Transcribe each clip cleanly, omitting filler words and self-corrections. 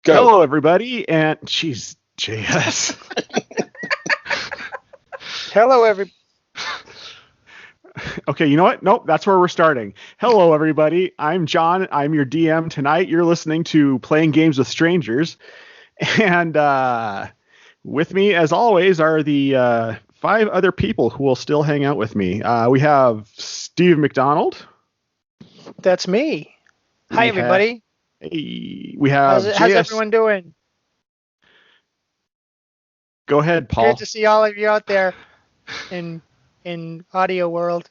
Go. Hello, everybody, and jeez, JS. Hello, everybody. Okay, you know what? Nope, that's where we're starting. Hello, everybody. I'm John. I'm your DM tonight. You're listening to Playing Games with Strangers, and with me, as always, are the 5 other people who will still hang out with me. We have Steve McDonald. That's me. Hi, everybody. We have how's everyone doing? Go ahead, Paul. Good to see all of you out there in audio world.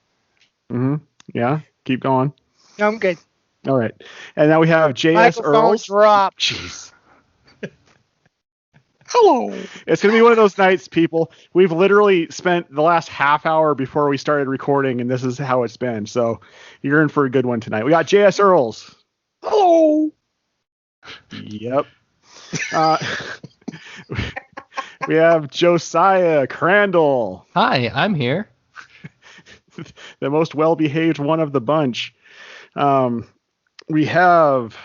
Mm-hmm. Yeah, keep going. No, I'm good. All right. And now we have JS Microphone Earls. drop. Jeez. Hello. It's going to be one of those nights, people. We've literally spent the last half hour before we started recording, and this is how it's been. So you're in for a good one tonight. We got JS Earls. Hello. Yep. We have Josiah Crandall. Hi, I'm here. The most well-behaved one of the bunch. We have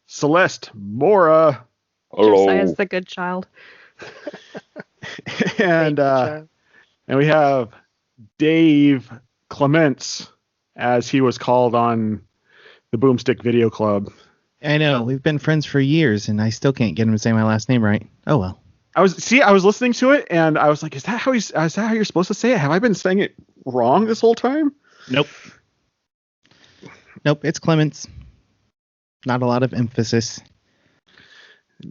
Celeste Mora. Hello. Josiah's the good child. and we have Dave Clements, as he was called on the Boomstick Video Club. I know, we've been friends for years, and I still can't get him to say my last name right. Oh well. I was listening to it, and I was like, is that how you're supposed to say it? Have I been saying it wrong this whole time? Nope, it's Clements. Not a lot of emphasis.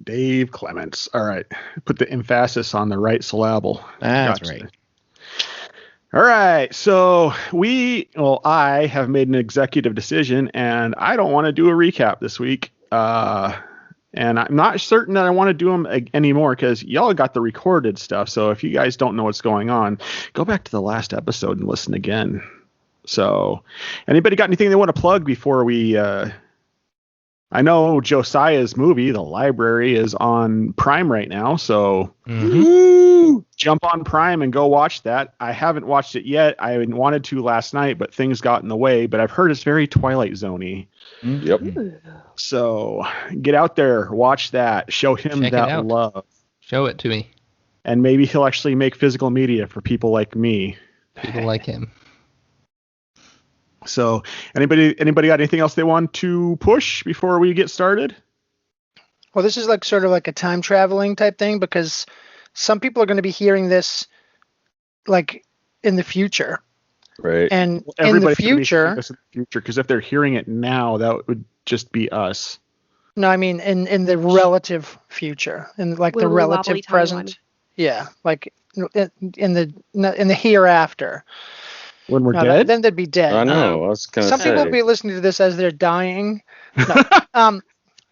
Dave Clements. All right. Put the emphasis on the right syllable. That's Gotcha. right. All right. So I have made an executive decision, and I don't want to do a recap this week. And I'm not certain that I want to do them anymore because y'all got the recorded stuff. So if you guys don't know what's going on, go back to the last episode and listen again. So anybody got anything they want to plug before we I know Josiah's movie, The Library, is on Prime right now, so jump on Prime and go watch that. I haven't watched it yet. I wanted to last night, but things got in the way. But I've heard it's very Twilight Zone-y. Yep. So get out there, watch that, show him Check it that out. love. Show it to me. And maybe he'll actually make physical media for people like me. People like him. So anybody got anything else they want to push before we get started? Well, this is like sort of like a time traveling type thing because some people are going to be hearing this like in the future. Right. And in the future, because if they're hearing it now, that would just be us. no, I mean in the relative future, in like the Wibbly relative wobbly present. timeline. Yeah, like in the hereafter. When we're No, dead? then they'd be dead. I know. I was gonna Some say. people will be listening to this as they're dying. No.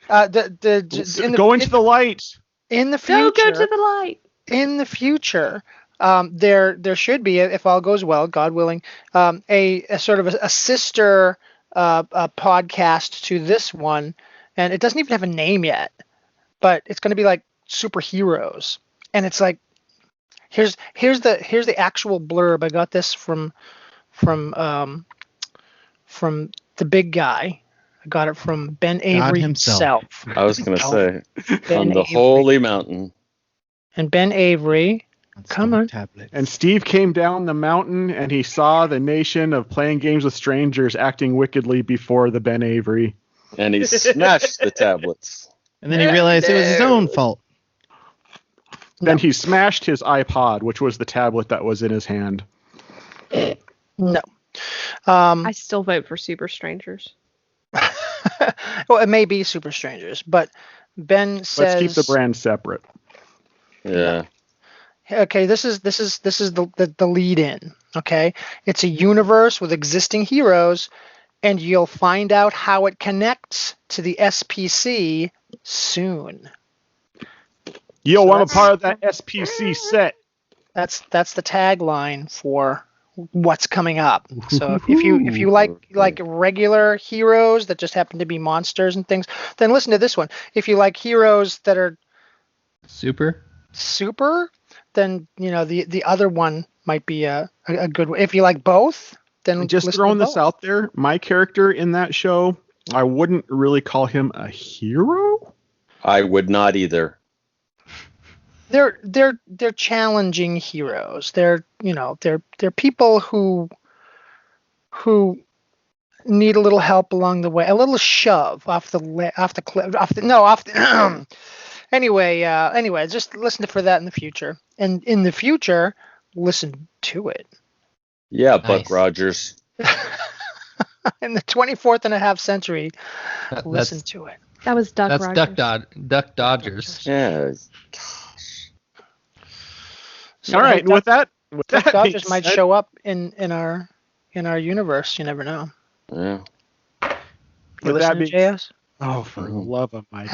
Go into the light. In the future, Go to the light. in the future, there should be, if all goes well, God willing, a sort of a sister a podcast to this one, and it doesn't even have a name yet, but it's going to be like superheroes, and it's like here's the actual blurb. I got this from the big guy. I got it from Ben Avery himself. I was gonna say Ben on the Avery. holy mountain. And Ben Avery, come on. Tablet. And Steve came down the mountain and he saw the nation of Playing Games with Strangers acting wickedly before the Ben Avery. And he smashed the tablets. And then he realized it was his own fault. Then he smashed his iPod, which was the tablet that was in his hand. No. I still vote for Super Strangers. Well, it may be Super Strangers, but Ben says. Let's keep the brand separate. Yeah. Okay, this is the lead in. Okay, it's a universe with existing heroes, and you'll find out how it connects to the SPC soon. Yo, So I'm a that's- part of that SPC set. That's the tagline for what's coming up. So if you like regular heroes that just happen to be monsters and things, then listen to this one. If you like heroes that are Super? then the other one might be a good one. If you like both, then Just listen throwing to this both. out there, my character in that show, I wouldn't really call him a hero. I would not either. They're challenging heroes. They're people who need a little help along the way, a little shove off the cliff, anyway, just listen for that in the future. And in the future, listen to it. Yeah, Nice. Buck Rogers. In the 24th and a half century, listen That's to it. That was Duck that's Rogers. Duck Dodgers. Yeah. So All right. Duck, With that Duck being Dodgers might said- show up in our universe. You never know. Yeah. You With that listen to being- JS? Oh, for the love of Mike.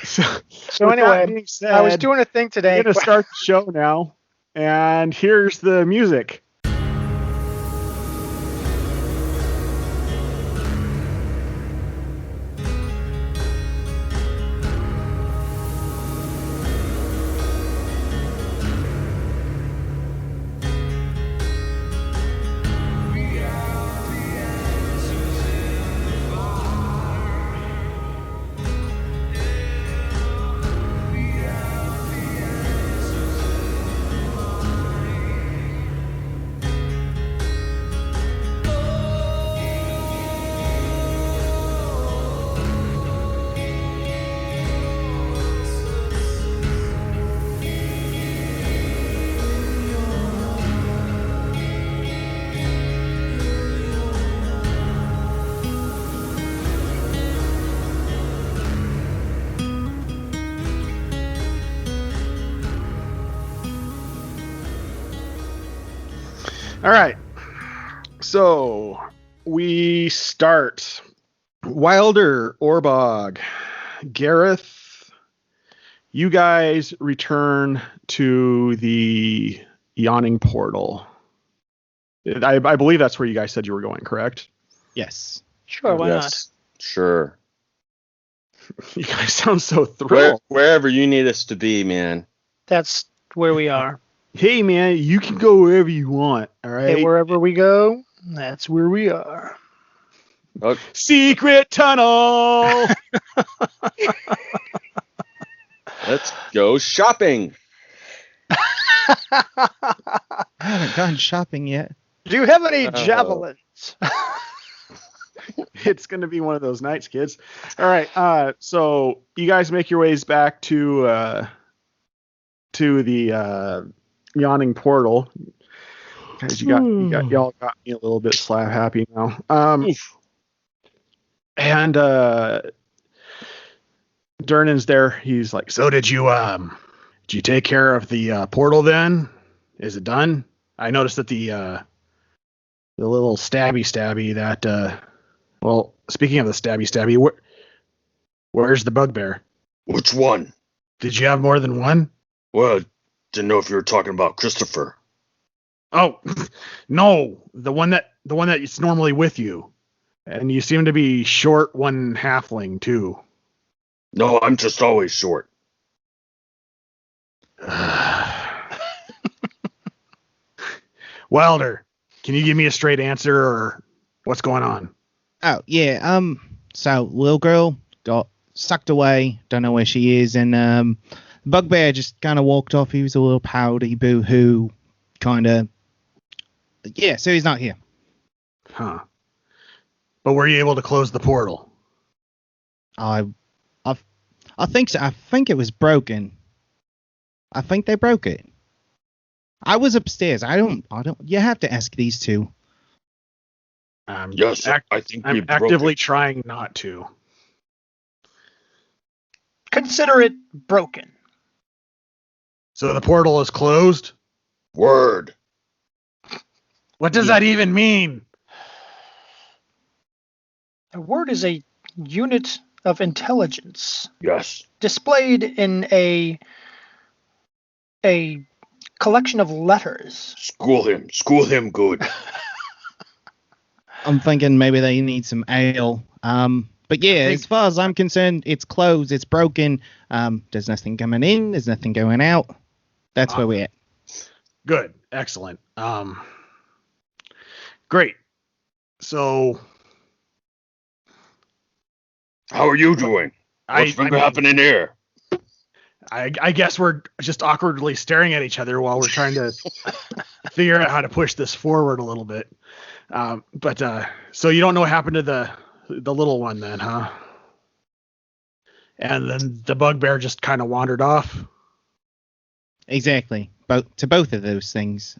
So With that anyway, being said, I was doing a thing today. we're gonna start the show now, and here's the music. All right. So we start. Wilder, Orbog, Gareth, you guys return to the yawning portal. I believe that's where you guys said you were going, correct? Yes. Sure, why not? Yes. Sure. You guys sound so thrilled. Wherever you need us to be, man. That's where we are. Hey, man, you can go wherever you want, all right? Hey, wherever we go, that's where we are. Oh, Secret tunnel! let's go shopping. I haven't gone shopping yet. Do you have any Uh-oh. javelins? It's going to be one of those nights, kids. All right, so you guys make your ways back to the yawning portal. Guys, y'all got me a little bit slap happy now. And Durnan's there. He's like, so did you take care of the portal then? Is it done? I noticed that the little stabby that well, speaking of the stabby, where's the bugbear? Which one? Did you have more than one? Well, didn't know if you were talking about Christopher. Oh, no, the one that's normally with you. And you seem to be short one halfling too. No, I'm just always short. Wilder, can you give me a straight answer or what's going on? Oh, yeah. So little girl got sucked away. Don't know where she is. And Bugbear just kind of walked off. He was a little pouty, boo-hoo, kind of. Yeah, so he's not here. Huh. But were you able to close the portal? I think so. I think it was broken. I think they broke it. I was upstairs. I don't. You have to ask these two. Yes, I think we I'm broke actively it. trying not to. Consider it broken. So the portal is closed? Word. What does that even mean? A word is a unit of intelligence Yes. displayed in a collection of letters. School him good. I'm thinking maybe they need some ale. But yeah, as far as I'm concerned, it's closed. It's broken. There's nothing coming in. There's nothing going out. That's where we're at. Good. Excellent. Great. So How are you doing? What's been happening here? I guess we're just awkwardly staring at each other while we're trying to figure out how to push this forward a little bit. So you don't know what happened to the little one then, huh? And then the bugbear just kind of wandered off. Exactly. To both of those things.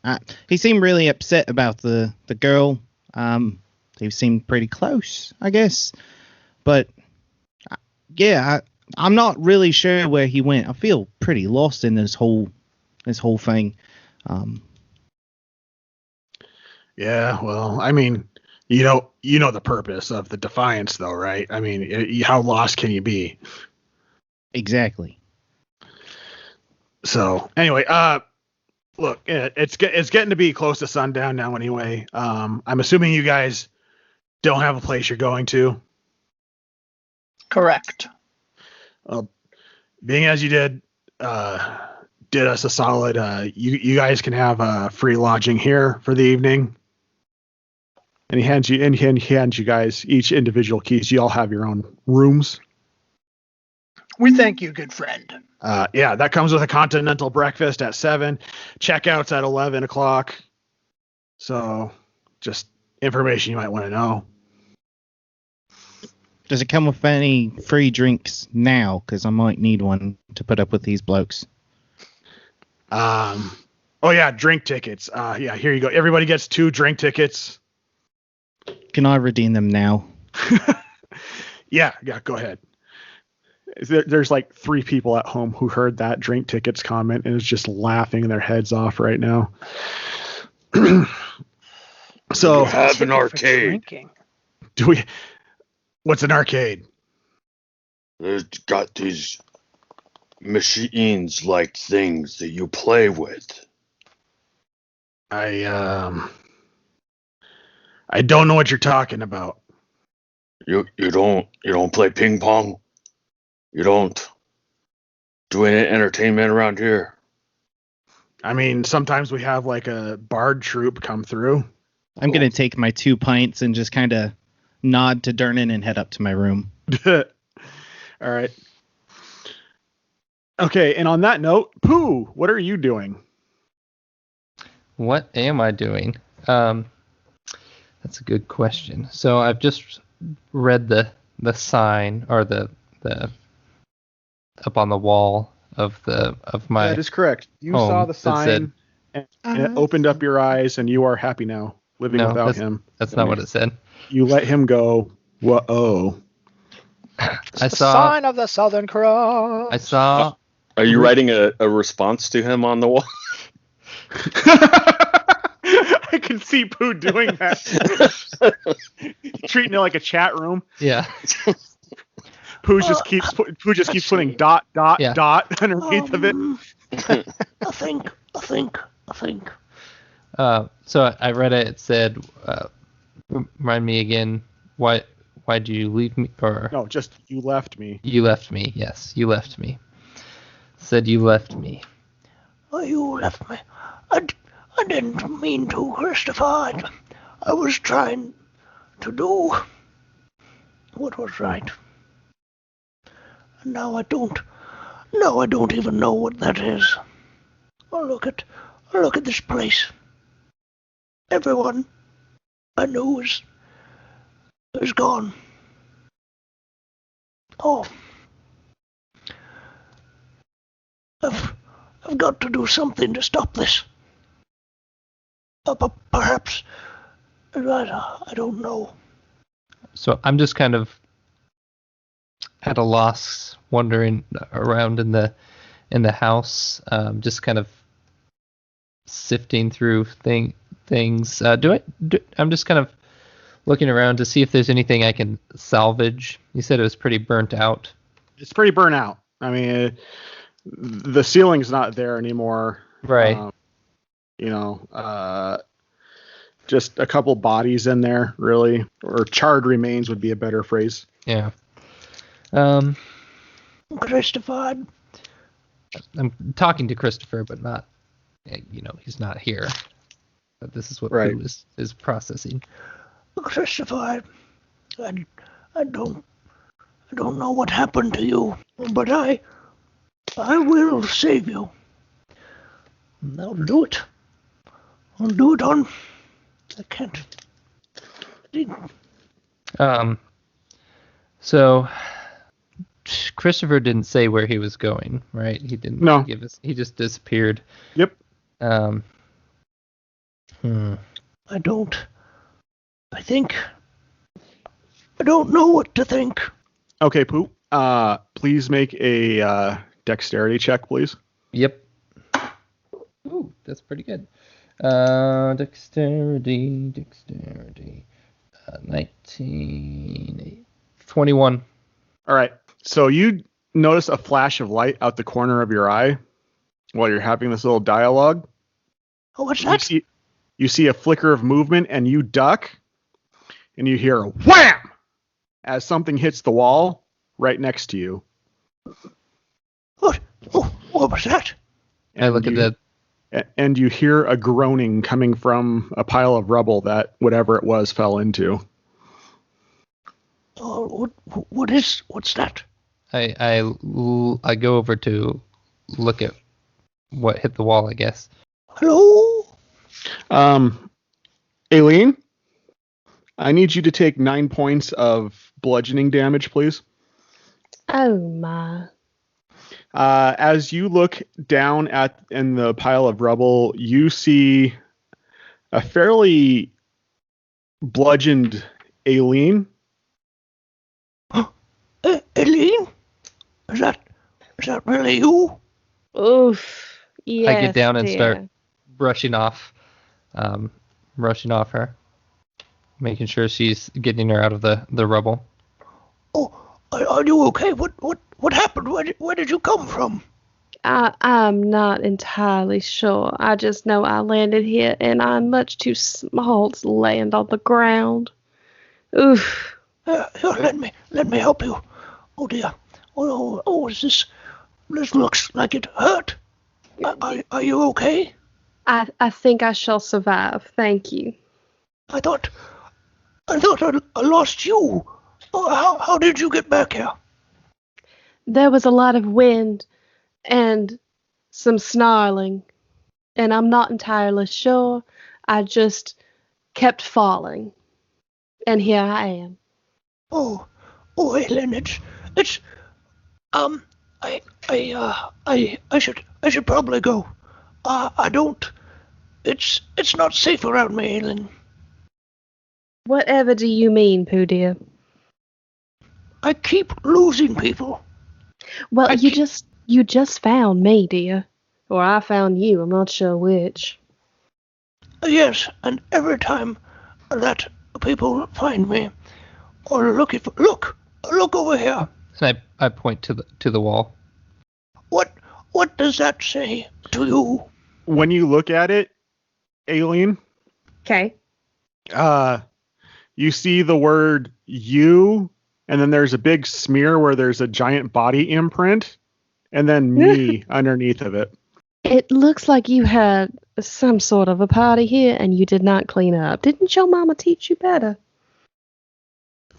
He seemed really upset about the girl. They seemed pretty close, I guess. But yeah, I'm not really sure where he went. I feel pretty lost in this whole thing. Yeah, well, I mean, you know the purpose of the Defiance, though, right? I mean, how lost can you be? Exactly. So anyway, look, it's getting to be close to sundown now. Anyway, I'm assuming you guys don't have a place you're going to. Correct. Being as you did us a solid, you guys can have free lodging here for the evening. And he hands you guys each individual keys. You all have your own rooms. We thank you, good friend. Yeah, that comes with a continental breakfast at 7, checkouts at 11 o'clock. So, just information you might want to know. Does it come with any free drinks now? Because I might need one to put up with these blokes. Oh yeah, drink tickets. Yeah, here you go. Everybody gets 2 drink tickets. Can I redeem them now? Yeah, go ahead. There's like 3 people at home who heard that drink tickets comment and is just laughing their heads off right now. So We have an arcade. do we? What's an arcade? There's got these machines-like things that you play with. I don't know what you're talking about. You don't play ping pong? You don't do any entertainment around here? I mean, sometimes we have like a bard troupe come through. I'm going to take my 2 pints and just kind of nod to Dernan and head up to my room. All right. Okay, and on that note, Pooh, what are you doing? What am I doing? That's a good question. So I've just read the sign or the up on the wall of my. That is correct. You home saw the that sign said- and it opened up your eyes, and you are happy now living No, without him. That's not what it said. You let him go. Whoa. I The saw. sign of the Southern Cross. I saw. Are you writing a response to him on the wall? I can see Pooh doing that. Treating it like a chat room. Yeah. Pooh just keeps putting dot Yeah. dot underneath of it. I think. So I read it. It said, "Remind me again. Why'd you leave me?" Or No, just you left me. you left me. Yes, you left me. Said you left me. Oh, you left me. I didn't mean to, Christopher. I was trying to do what was right. And now I don't even know what that is. Oh, look at this place. Everyone I knew is gone. Oh. I've got to do something to stop this. Perhaps. I don't know. So I'm just kind of at a loss, wandering around in the house, just kind of sifting through things. I'm just kind of looking around to see if there's anything I can salvage. You said it was pretty burnt out. It's pretty burnt out. I mean, the ceiling's not there anymore. Right. Just a couple bodies in there, really, or charred remains would be a better phrase. Yeah. Christopher. I'm talking to Christopher, but not, he's not here. But this is what Right. Pooh is processing. Christopher, I I don't know what happened to you, but I will save you. I'll do it. I'll do it on. I can't. So Christopher didn't say where he was going, right? He didn't give us. He just disappeared. Yep. I don't. I think. I don't know what to think. Okay, Pooh. Please make a dexterity check, please. Yep. Ooh, that's pretty good. Dexterity. 21. All right. So you notice a flash of light out the corner of your eye while you're having this little dialogue. Oh, what's that? You see a flicker of movement, and you duck, and you hear a wham as something hits the wall right next to you. What? Oh, what was that? I look at that. And you hear a groaning coming from a pile of rubble that whatever it was fell into. Oh, what's that? I go over to look at what hit the wall, I guess. Hello? Aileen, I need you to take 9 points of bludgeoning damage, please. Oh my. As you look down in the pile of rubble, you see a fairly bludgeoned Aileen. Aileen? Is that really you? Oof. Yes, I get down and dear. start brushing off her, making sure she's getting her out of the rubble. Oh, are you okay? What happened? Where did you come from? I'm not entirely sure. I just know I landed here and I'm much too small to land on the ground. Oof. Here, let me help you. Oh dear. Oh, is this looks like it hurt. Are you okay? I think I shall survive. Thank you. I thought I lost you. Oh, how did you get back here? There was a lot of wind and some snarling, and I'm not entirely sure. I just kept falling, and here I am. Oh, Helen, it's I should probably go. I don't. It's not safe around me, Helen. Whatever do you mean, Pooh dear? I keep losing people. Well, you just found me, dear. Or I found you, I'm not sure which. Yes, and every time that people find me, or look over here. And I point to the wall. What does that say to you? When you look at it, Aileen, Okay. you see the word you, and then there's a big smear where there's a giant body imprint, and then me underneath of it. It looks like you had some sort of a party here and you did not clean up. Didn't your mama teach you better?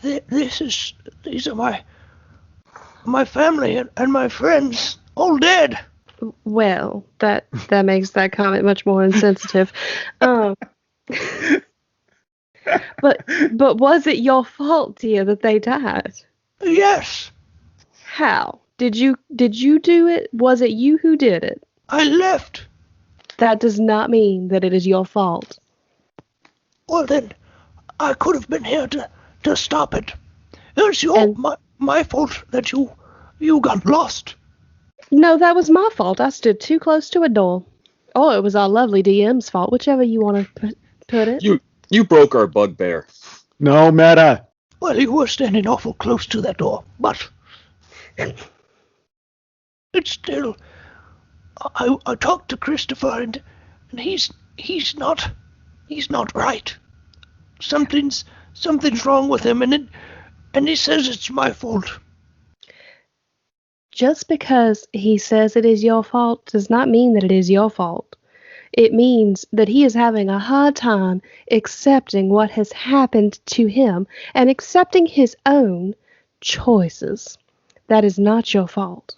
These are my family and my friends, all dead. Well, that makes that comment much more insensitive. But was it your fault, dear, that they died? Yes. How? Did you do it? Was it you who did it? I left. That does not mean that it is your fault. Well then, I could have been here to stop it. It's my fault that you got lost. No, that was my fault. I stood too close to a door. Or it was our lovely DM's fault, whichever you want to put it. You broke our bugbear. No, Meta. Well, you were standing awful close to that door, but it's still. I talked to Christopher and he's not right. Something's wrong with him and he says it's my fault. Just because he says it is your fault does not mean that it is your fault. It means that he is having a hard time accepting what has happened to him and accepting his own choices. That is not your fault.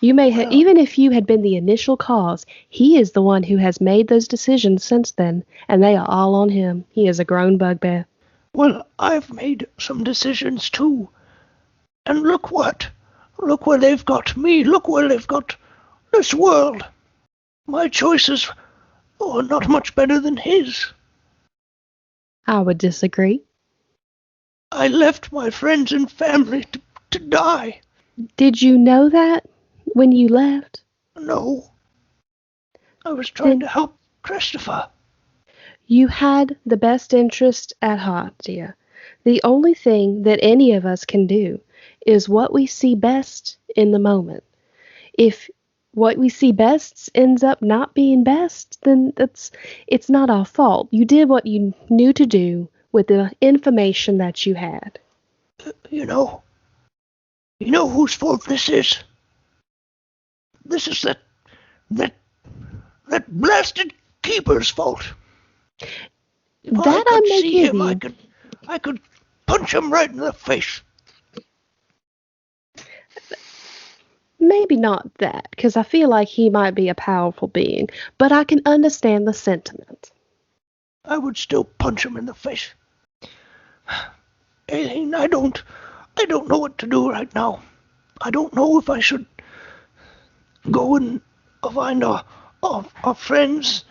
You may have, even if you had been the initial cause, he is the one who has made those decisions since then, and they are all on him. He is a grown bugbear. Well, I've made some decisions too. And look where they've got me. Look where they've got this world. My choices are not much better than his. I would disagree. I left my friends and family to die. Did you know that when you left? No. I was trying to help Christopher. You had the best interest at heart, dear. The only thing that any of us can do is what we see best in the moment. If what we see best ends up not being best, then it's not our fault. You did what you knew to do with the information that you had. You know whose fault this is? This is that blasted keeper's fault. If That I I could may see give him, you. I could punch him right in the face. Maybe not that, because I feel like he might be a powerful being, but I can understand the sentiment. I would still punch him in the face. Aileen, I don't know what to do right now. I don't know if I should go and find our friends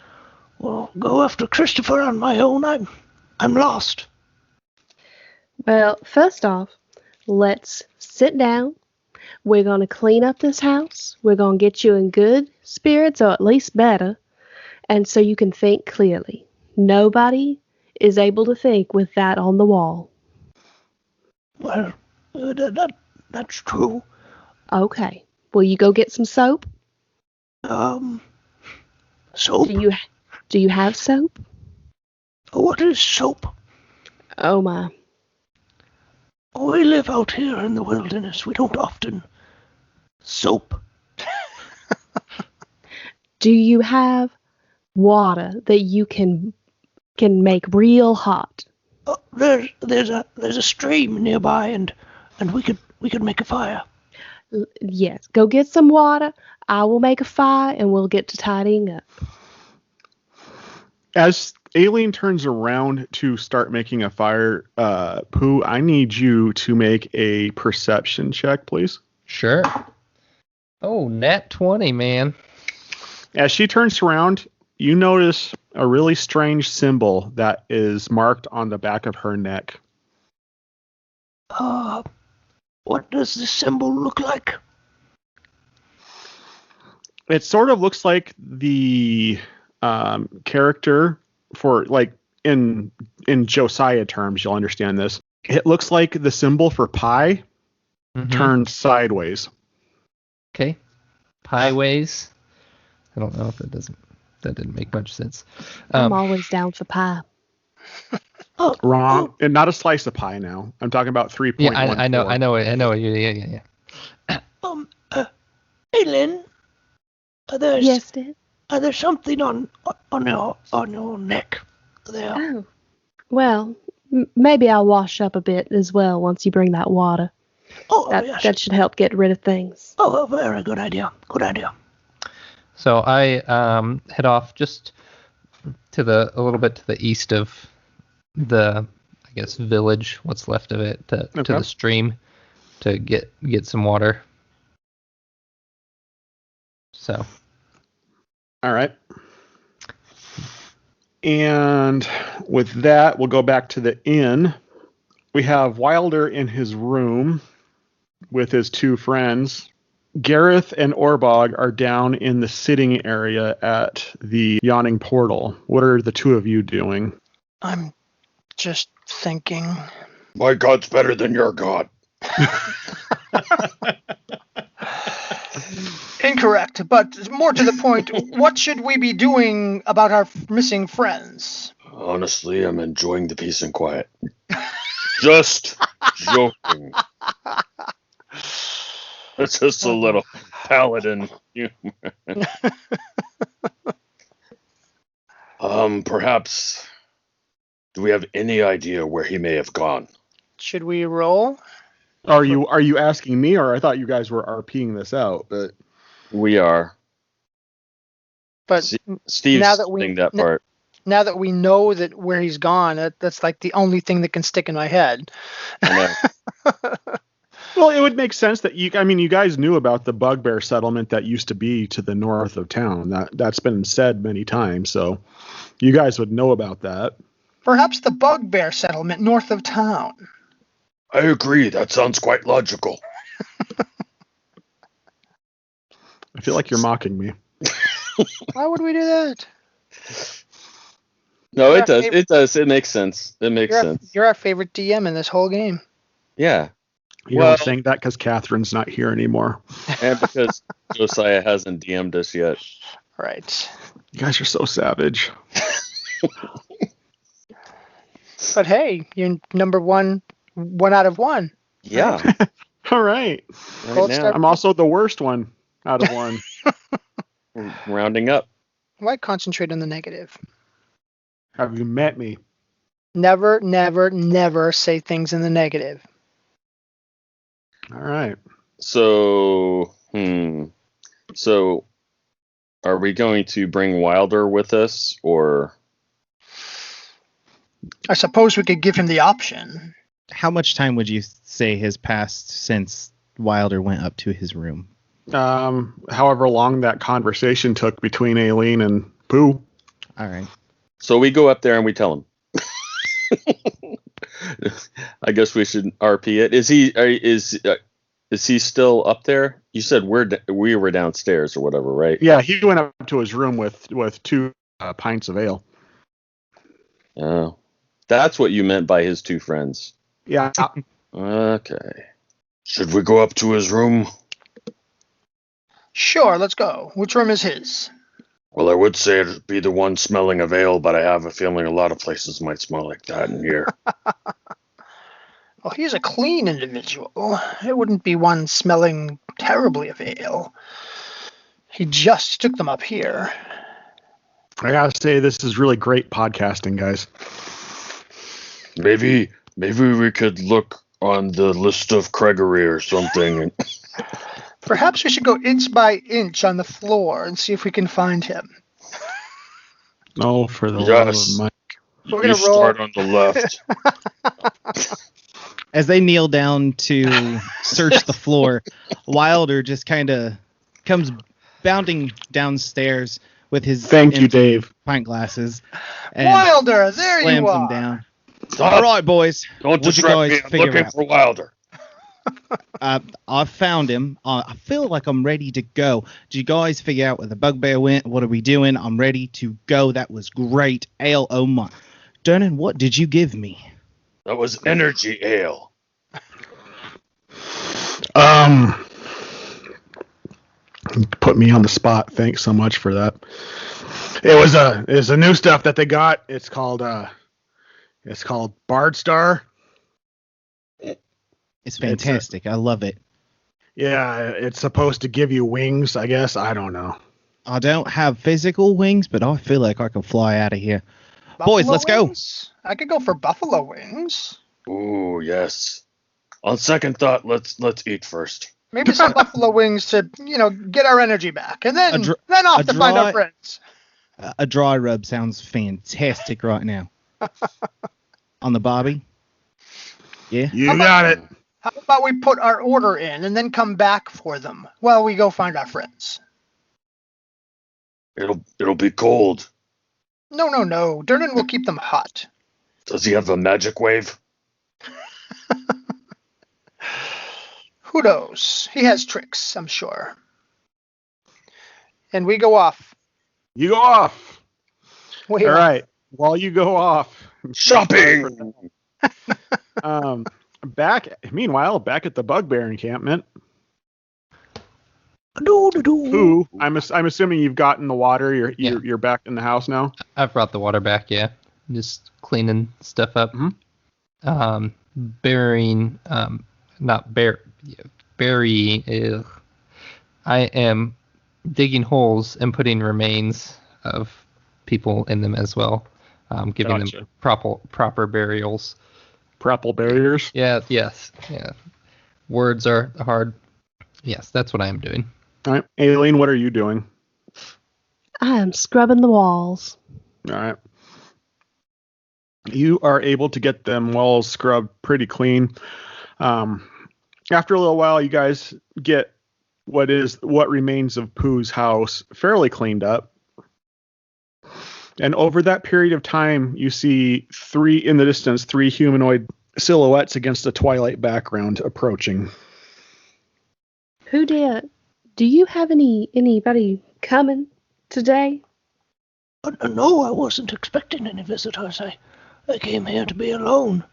or go after Christopher on my own. I'm lost. Well, first off, let's sit down. We're going to clean up this house. We're going to get you in good spirits, or at least better, and so you can think clearly. Nobody is able to think with that on the wall. Well, that's true. Okay. Will you go get some soap? Soap? Do you have soap? What is soap? Oh my. We live out here in the wilderness. We don't often soap. Do you have water that you can make real hot? There's a stream nearby, and we could make a fire. Yes. Go get some water. I will make a fire, and we'll get to tidying up. As Aileen turns around to start making a fire, Pooh, I need you to make a perception check, please. Sure. Oh, nat 20, man. As she turns around, you notice a really strange symbol that is marked on the back of her neck. What does this symbol look like? It sort of looks like the character for, like, in Josiah terms, you'll understand this. It looks like the symbol for pi turned sideways. Okay. Pieways. I don't know if that didn't make much sense. I'm always down for pie. Wrong. And not a slice of pie now. I'm talking about 3.1. Yeah, I know. Yeah. Aileen, Yes, Dad? are there something on your neck there? Oh. Well, maybe I'll wash up a bit as well once you bring that water. Oh, yes. That should help get rid of things. Oh, very good idea. Good idea. So I head off just to a little bit to the east of the, I guess, village, what's left of it, to the stream to get some water. So. All right. And with that, we'll go back to the inn. We have Wilder in his room with his two friends. Gareth and Orbog are down in the sitting area at the yawning portal. What are the two of you doing? I'm just thinking. My god's better than your god. Incorrect, but more to the point, what should we be doing about our missing friends? Honestly, I'm enjoying the peace and quiet. Just joking. It's just a little paladin humor. Perhaps, do we have any idea where he may have gone? Should we roll? Are you asking me, or I thought you guys were RPing this out? But We are. But Steve's now that we saying that part. now that we know that where he's gone, that's like the only thing that can stick in my head. I know. well, it would make sense that you guys knew about the bugbear settlement that used to be to the north of town. That's been said many times, so you guys would know about that. Perhaps the bugbear settlement north of town. I agree. That sounds quite logical. I feel like you're mocking me. Why would we do that? No, it does. It does. It makes sense. It makes sense. You're our favorite DM in this whole game. Yeah. You're only saying that because Catherine's not here anymore. And because Josiah hasn't DM'd us yet. Right. You guys are so savage. But hey, you're number one out of one. Yeah. All right. Right now, I'm also the worst one out of one. we're rounding up. Why concentrate on the negative? Have you met me? Never, never, never say things in the negative. All right. So, So, are we going to bring Wilder with us, or? I suppose we could give him the option. How much time would you say has passed since Wilder went up to his room? However long that conversation took between Aileen and Pooh. All right. So we go up there and we tell him. I guess we should RP it. Is he still up there? You said we were downstairs or whatever, right? Yeah, he went up to his room with 2 pints of ale. Oh, that's what you meant by his 2 friends. Yeah. Okay. Should we go up to his room? Sure, let's go. Which room is his? Well, I would say it'd be the one smelling of ale, but I have a feeling a lot of places might smell like that in here. Well, he's a clean individual. It wouldn't be one smelling terribly of ale. He just took them up here. I gotta say, this is really great podcasting, guys. Maybe we could look on the list of Gregory or something. Perhaps we should go inch by inch on the floor and see if we can find him. Oh, for the love of Mike. We're gonna roll. Start on the left. As they kneel down to search the floor, Wilder just kind of comes bounding downstairs with his Thank you, Dave. pint glasses. And Wilder, there slams you are. them down. All right, boys. Don't What'd you distract guys me. I'm figure looking out? for Wilder. I found him. I feel like I'm ready to go. Did you guys figure out where the bugbear went? What are we doing? I'm ready to go. That was great. Ale, oh my. Durnan, what did you give me? That was energy ale. Put me on the spot. Thanks so much for that. It's a new stuff that they got. It's called Bard Star. It's fantastic. I love it. Yeah, it's supposed to give you wings, I guess. I don't know. I don't have physical wings, but I feel like I can fly out of here. Boys, let's wings? Go. I could go for buffalo wings. Ooh, yes. On second thought, let's eat first. Maybe some buffalo wings to, get our energy back, and then off to find our friends. A dry rub sounds fantastic right now. On the barbie? Yeah. You got it. How about we put our order in and then come back for them while we go find our friends? It'll be cold. No. Durnan will keep them hot. Does he have a magic wave? Who knows? He has tricks, I'm sure. And we go off. You go off. All right. While you go off. Shopping! Meanwhile, back at the bugbear encampment. Who? I'm assuming you've gotten the water. You're back in the house now. I've brought the water back. Yeah, just cleaning stuff up. Burying, burying. I am digging holes and putting remains of people in them as well. Giving them proper burials. Proper barriers. Yeah. Yes. Yeah. words are hard. Yes, that's what I am doing. All right. Aileen, what are you doing? I am scrubbing the walls. All right. You are able to get them walls scrubbed pretty clean. After a little while, you guys get what remains of Pooh's house fairly cleaned up. And over that period of time, you see three humanoid silhouettes against a twilight background approaching. Who did? Do you have anybody coming today? No, I wasn't expecting any visitors. I came here to be alone.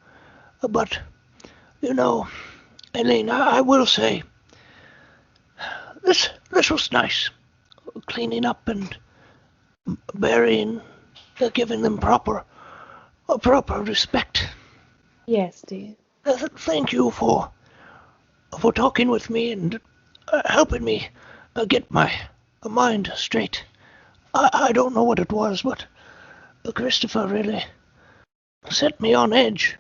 But, Eileen, I will say, this was nice. Cleaning up and burying, giving them proper respect. Yes, dear. Thank you for talking with me and helping me get my mind straight. I don't know what it was, but Christopher really set me on edge.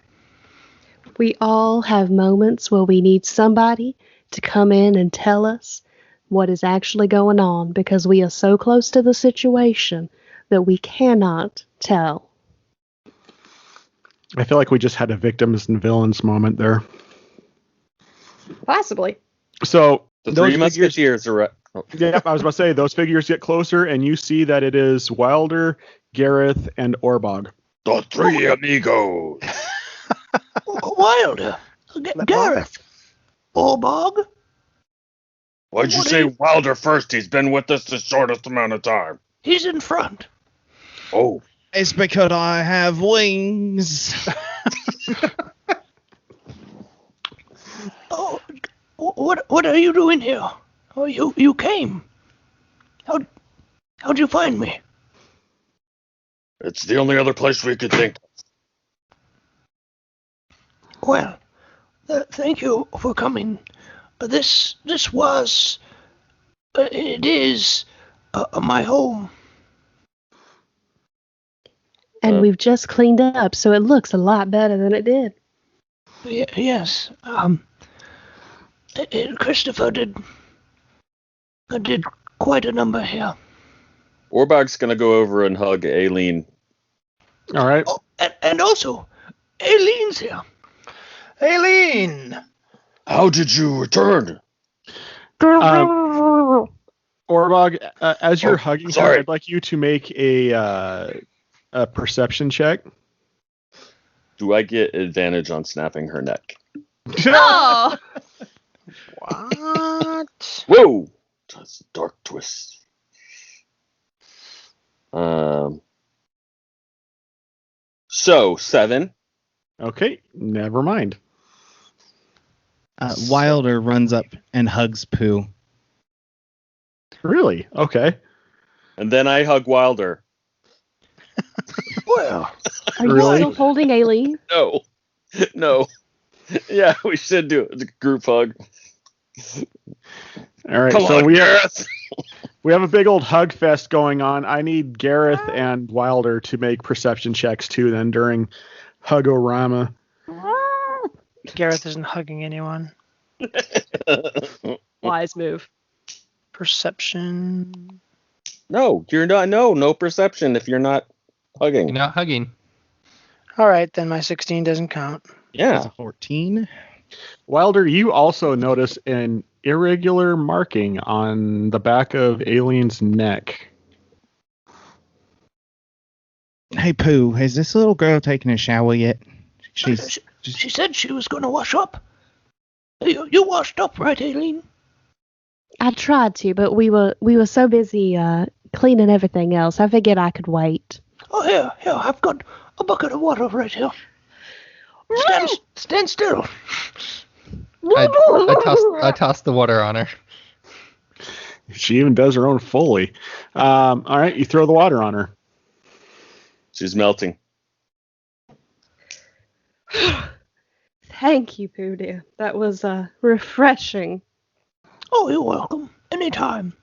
We all have moments where we need somebody to come in and tell us what is actually going on because we are so close to the situation that we cannot tell. I feel like we just had a victims and villains moment there. Possibly. So The those Three Musketeers are. Yep, I was about to say, those figures get closer, and you see that it is Wilder, Gareth, and Orbog. The Three Amigos. Wilder, Gareth, Orbog. Why'd you What say is- Wilder first? He's been with us the shortest amount of time. He's in front. Oh, It's because I have wings. Oh, what are you doing here? Oh, you came. How'd you find me? it's the only other place we could think. Well, thank you for coming. This was, it is, my home. And we've just cleaned up, so it looks a lot better than it did. Yes. Christopher did quite a number here. Orbog's gonna go over and hug Aileen. All right. Oh, and also, Aileen's here. Aileen! How did you return? Orbog, as you're hugging her, sorry. I'd like you to make a perception check. Do I get advantage on snapping her neck? Oh! What? Whoa! That's a dark twist. So 7. Okay, never mind. Wilder runs up and hugs Pooh. Really? Okay. And then I hug Wilder. Well, Are you Really? still holding Aileen? No. Yeah, we should do it. It's a group hug. All right. Come so on, Gareth. we have a big old hug fest going on. I need Gareth and Wilder to make perception checks too. Then during Hugorama. Gareth isn't hugging anyone. Wise move. Perception. No, you're not. No perception if you're not hugging. You're not hugging. All right, then my 16 doesn't count. Yeah. 14. Wilder, you also notice an irregular marking on the back of Aileen's neck. Hey, Pooh, has this little girl taken a shower yet? she said she was going to wash up. You washed up, right, Aileen? I tried to, but we were so busy cleaning everything else. I figured I could wait. Oh, here, I've got a bucket of water right here. Stand still. I tossed the water on her. She even does her own Foley. All right, you throw the water on her. She's melting. Thank you, Pooh dear. That was refreshing. Oh, you're welcome. Anytime.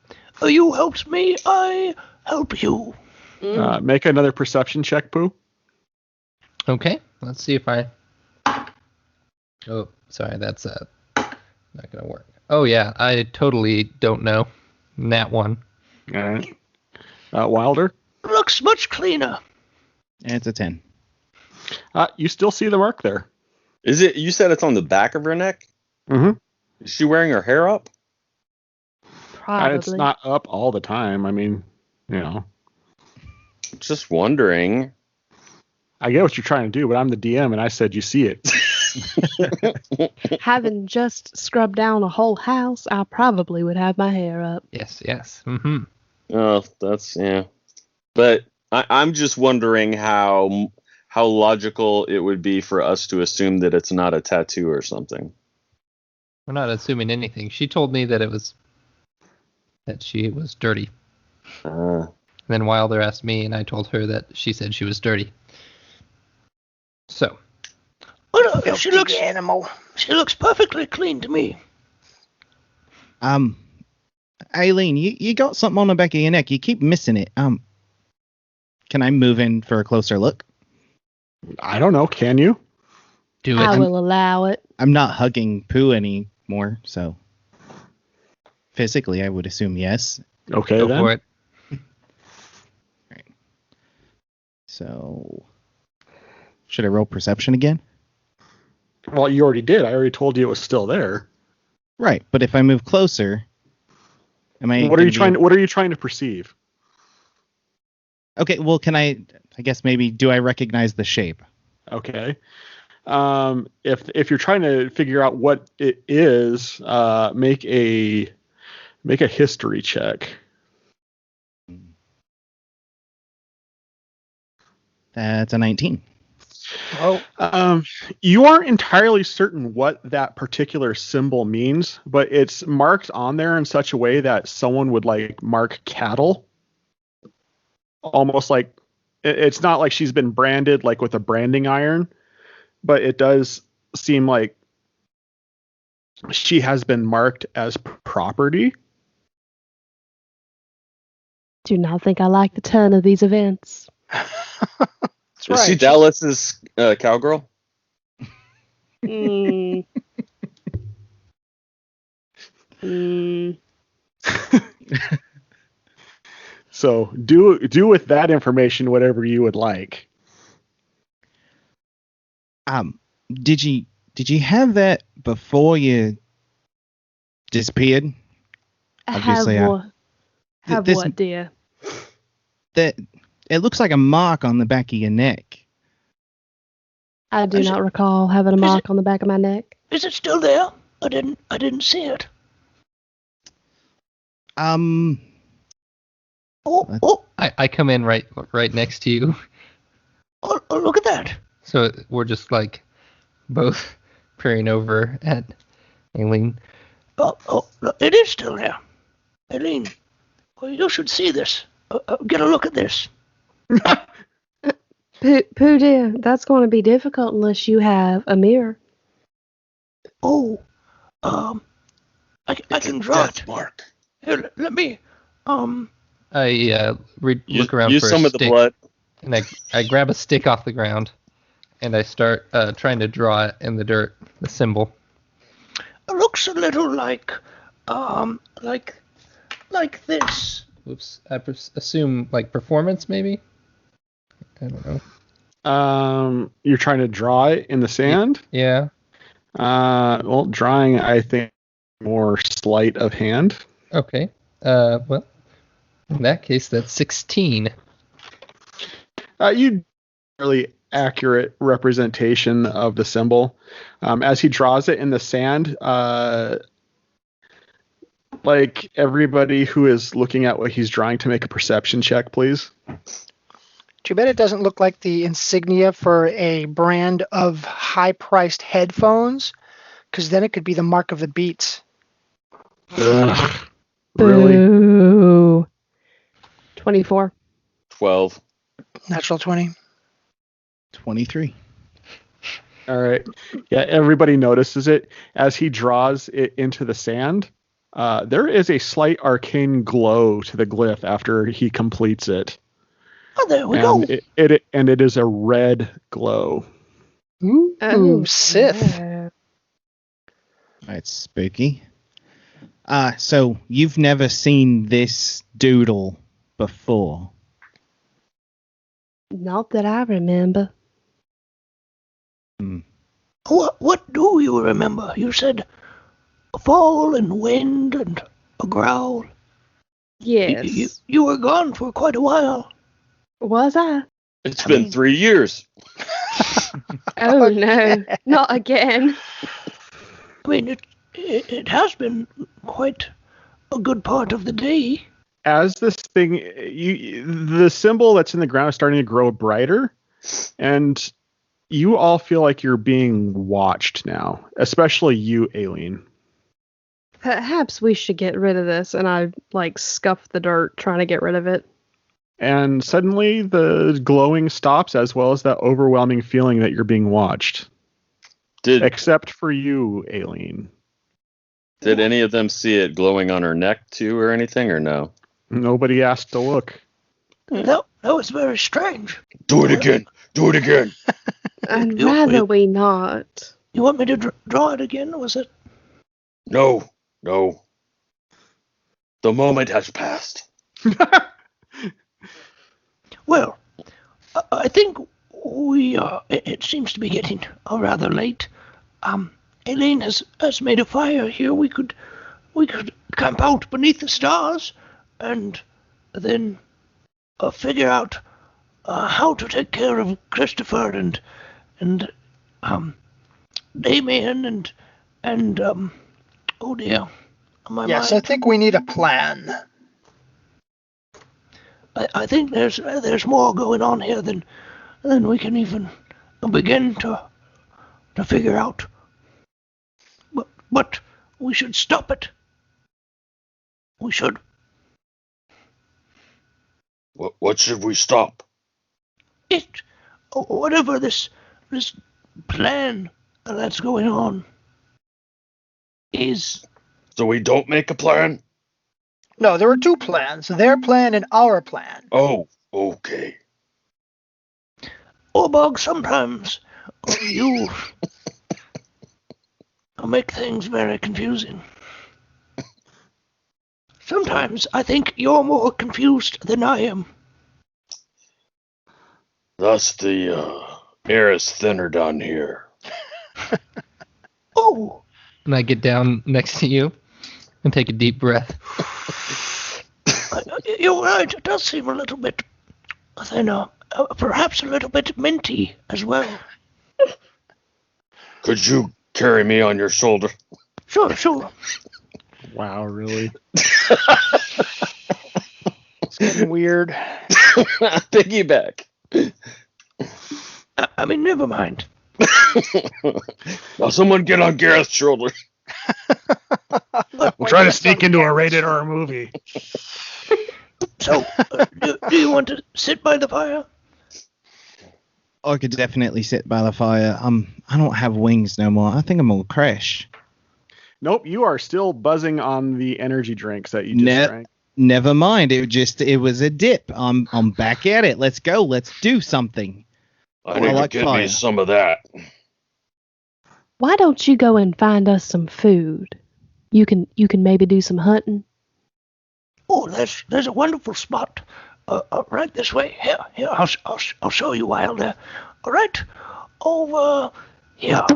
You helped me, I help you. Make another perception check, Pooh. Okay, let's see if I. Oh, sorry, that's a Not gonna work. Oh yeah, I totally don't know. Nat one. All right. Wilder, Looks much cleaner. And it's a 10. you still see the mark there. Is it? You said it's on the back of her neck. Mm-hmm. Is she wearing her hair up? Probably. It's not up all the time. I mean, you know, Just wondering. I get what you're trying to do, but I'm the DM, and I said you see it. Having just scrubbed down a whole house, I probably would have my hair up. Yes, yes. Mm-hmm. Oh, that's yeah. But I'm just wondering how logical it would be for us to assume that it's not a tattoo or something. We're not assuming anything. She told me that she was dirty. Uh, Then Wilder asked me, and I told her that she said she was dirty. So, Oh, no, she Filthy animal. looks perfectly clean to me. Aileen, you got something on the back of your neck. You keep missing it. Can I move in for a closer look? I don't know. Can you? do I it. will allow it. I'm not hugging Pooh anymore, so physically I would assume yes. Okay, Go then. for it. So should I roll perception again? Well, you already did. I already told you it was still there. Right, but if I move closer, am I? What are you trying? What are you trying to perceive? Okay, well, can I guess maybe do I recognize the shape? Okay. If you're trying to figure out what it is, make a history check. That's a 19. Oh, You aren't entirely certain what that particular symbol means, but it's marked on there in such a way that someone would like mark cattle. Almost like it's not like she's been branded like with a branding iron, but it does seem like she has been marked as property. Do not think I like the turn of these events. that's is she right. Dallas's cowgirl? Mm. Mm. So do with that information whatever you would like. Did you have that before you disappeared? Obviously, Have this- what, dear? That it looks like a mark on the back of your neck. I do Is not recall having a is mark on the back of my neck. Is it still there? I didn't see it. Oh, I come in right next to you. oh, look at that. So we're just like both peering over at Aileen. Oh, look, it is still there. Eileen, you should see this. Get a look at this. Pooh dear, that's going to be difficult unless you have a mirror. Oh, I can draw it. Mark. Here, let me. I look around Use for some a of the stick, blood. and I grab a stick off the ground, and I start trying to draw it in the dirt, the symbol. It looks a little like this. Oops. I assume like performance, maybe. I don't know. You're trying to draw it in the sand. Yeah. Well, drawing, I think, more sleight of hand. Okay. Well, in that case, that's 16. You really accurate representation of the symbol. As he draws it in the sand, like everybody who is looking at what he's drawing to make a perception check, please. Too bad it doesn't look like the insignia for a brand of high-priced headphones, because then it could be the mark of the beats. Ugh, really? Boo. 24. 12. Natural 20. 23. All right. Yeah, everybody notices it as he draws it into the sand. There is a slight arcane glow to the glyph after he completes it. Oh, there we go. And it is a red glow. Ooh, Sith. yeah. It's spooky. So you've never seen this doodle before? Not that I remember. What do you remember? You said a fall and wind and a growl. Yes. You were gone for quite a while. Was I? It's been 3 years. Oh no, not again. I mean, it has been quite a good part of the day. As this thing, the symbol that's in the ground is starting to grow brighter, and you all feel like you're being watched now, especially you, Aileen. Perhaps we should get rid of this, and I scuff the dirt trying to get rid of it. And suddenly the glowing stops, as well as that overwhelming feeling that you're being watched. Except for you, Aileen. Did any of them see it glowing on her neck too, or anything, or no? Nobody asked to look. That was very strange. Do it again. Do it again. I'd rather we not. You want me to draw it again? Was it? No. The moment has passed. Well, I think we it seems to be getting rather late. Aileen has made a fire here. We could camp out beneath the stars, and then figure out how to take care of Christopher and Damien and oh dear. Yes, I think we need a plan. I think there's more going on here than we can even begin to figure out. But we should stop it. We should. What should we stop? Whatever this plan that's going on is. So we don't make a plan? No, there are two plans. Their plan and our plan. Oh, okay. Bog, sometimes you make things very confusing. Sometimes I think you're more confused than I am. Thus the air is thinner down here. Oh. And I get down next to you and take a deep breath. You're right. It does seem a little bit thinner. Perhaps a little bit minty as well. Could you carry me on your shoulder? Sure. Wow, really? It's getting weird. Piggyback. I mean, never mind. Now someone get on Gareth's shoulder. We'll try to sneak into a rated R movie. So, do you want to sit by the fire? I could definitely sit by the fire. I don't have wings no more. I think I'm gonna crash. Nope, you are still buzzing on the energy drinks that you just drank. Never mind. It was a dip. I'm back at it. Let's go. Let's do something. I need to get me some of that. Why don't you go and find us some food? You can maybe do some hunting. Oh, there's a wonderful spot. Right this way. Here. I'll show you while there. All right, over here.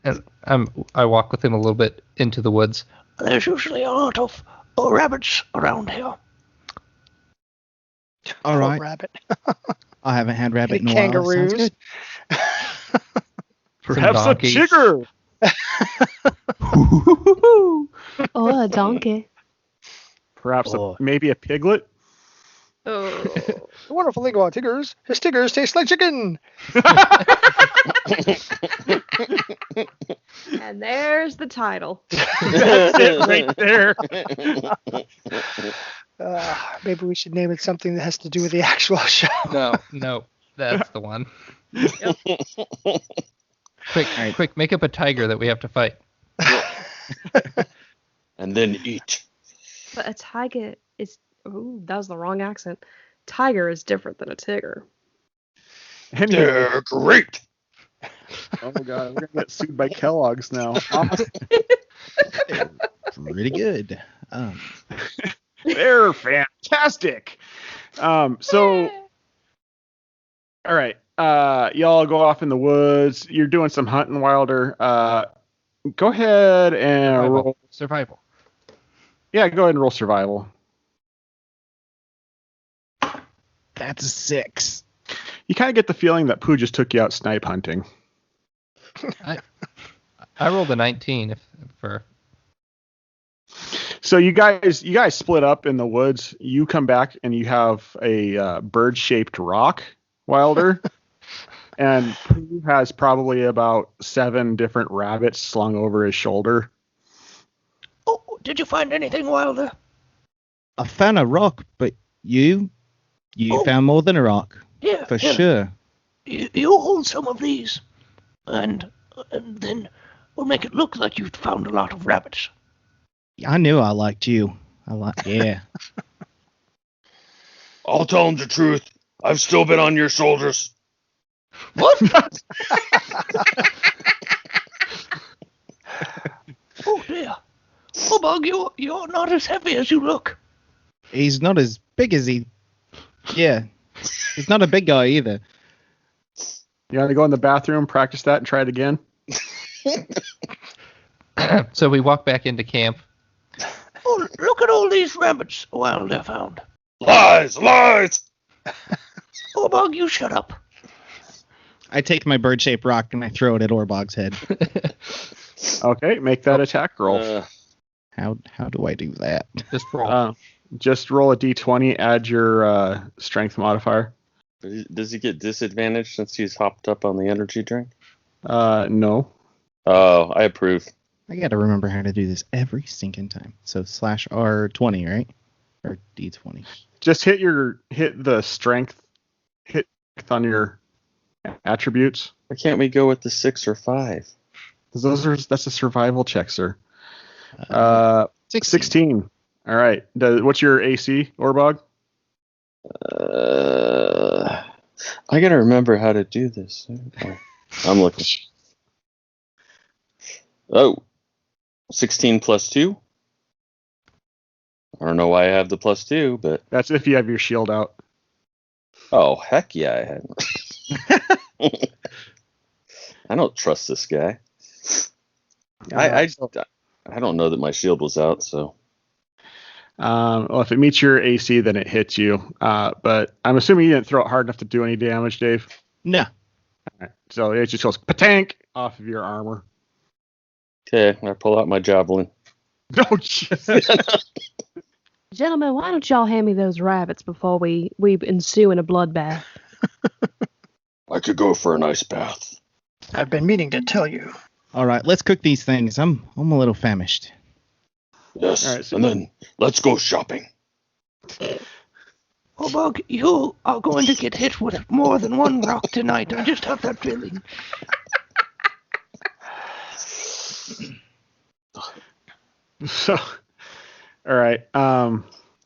And I walk with him a little bit into the woods. There's usually a lot of rabbits around here. All right. Rabbit. I haven't had rabbit in a while. Kangaroos. Sounds good. Perhaps a donkeys. chigger. Or a donkey. Perhaps maybe a piglet. Oh. The wonderful thing about Tiggers is Tiggers taste like chicken. And there's the title. That's it right there. Maybe we should name it something that has to do with the actual show. No, that's the one. Quick, make up a tiger that we have to fight. And then eat. But a tiger is... Ooh, that was the wrong accent. Tiger is different than a tigger. Anyway. They're great. Oh god, we're gonna get sued by Kellogg's now. They're pretty good. They're fantastic. So, all right. Y'all go off in the woods. You're doing some hunting, Wilder. Go ahead and roll. Survival. Yeah, go ahead and roll survival. That's a 6. You kind of get the feeling that Pooh just took you out snipe hunting. I rolled a 19 for. So you guys split up in the woods. You come back and you have a bird-shaped rock, Wilder, and Pooh has probably about 7 different rabbits slung over his shoulder. Oh, did you find anything, Wilder? I found a rock, but you Oh. found more than a rock. Yeah, For yeah. sure. You hold some of these, and then we'll make it look like you've found a lot of rabbits. I knew I liked you. Yeah. I'll tell him the truth. I've still been on your shoulders. What? Oh dear. Oh, Bug, you're not as heavy as you look. He's not as big as he... Yeah. He's not a big guy either. You want to go in the bathroom, practice that, and try it again? So we walk back into camp. Oh, look at all these rabbits Wilder found. Lies! Lies! Oh, Bug, you shut up. I take my bird-shaped rock and I throw it at Orbog's head. Okay, make that attack roll. How do I do that? Just roll. Just roll a d20, add your strength modifier. Does he get disadvantage since he's hopped up on the energy drink? No. Oh, I approve. I gotta remember how to do this every stinking time. So /R20, right? Or D20. Just hit the strength on your attributes. Why can't we go with the 6 or 5? 'Cause that's a survival check, sir. 16. 16. All right. What's your AC, Orbog? I gotta remember how to do this. I'm looking. Oh, 16 plus 2. I don't know why I have the plus 2, but That's if you have your shield out. oh heck yeah, I had. I don't trust this guy. I don't know that my shield was out, so. Well, if it meets your AC, then it hits you. But I'm assuming you didn't throw it hard enough to do any damage, Dave. No. All right. So it just goes patank off of your armor. Okay, I pull out my javelin. Oh, Jesus. Gentlemen, why don't y'all hand me those rabbits before we ensue in a bloodbath? I could go for an ice bath. I've been meaning to tell you. All right, let's cook these things. I'm a little famished. Yes, All right, so- and then let's go shopping. Oh, Bug, you are going to get hit with more than one rock tonight. I just have that feeling. So, all right.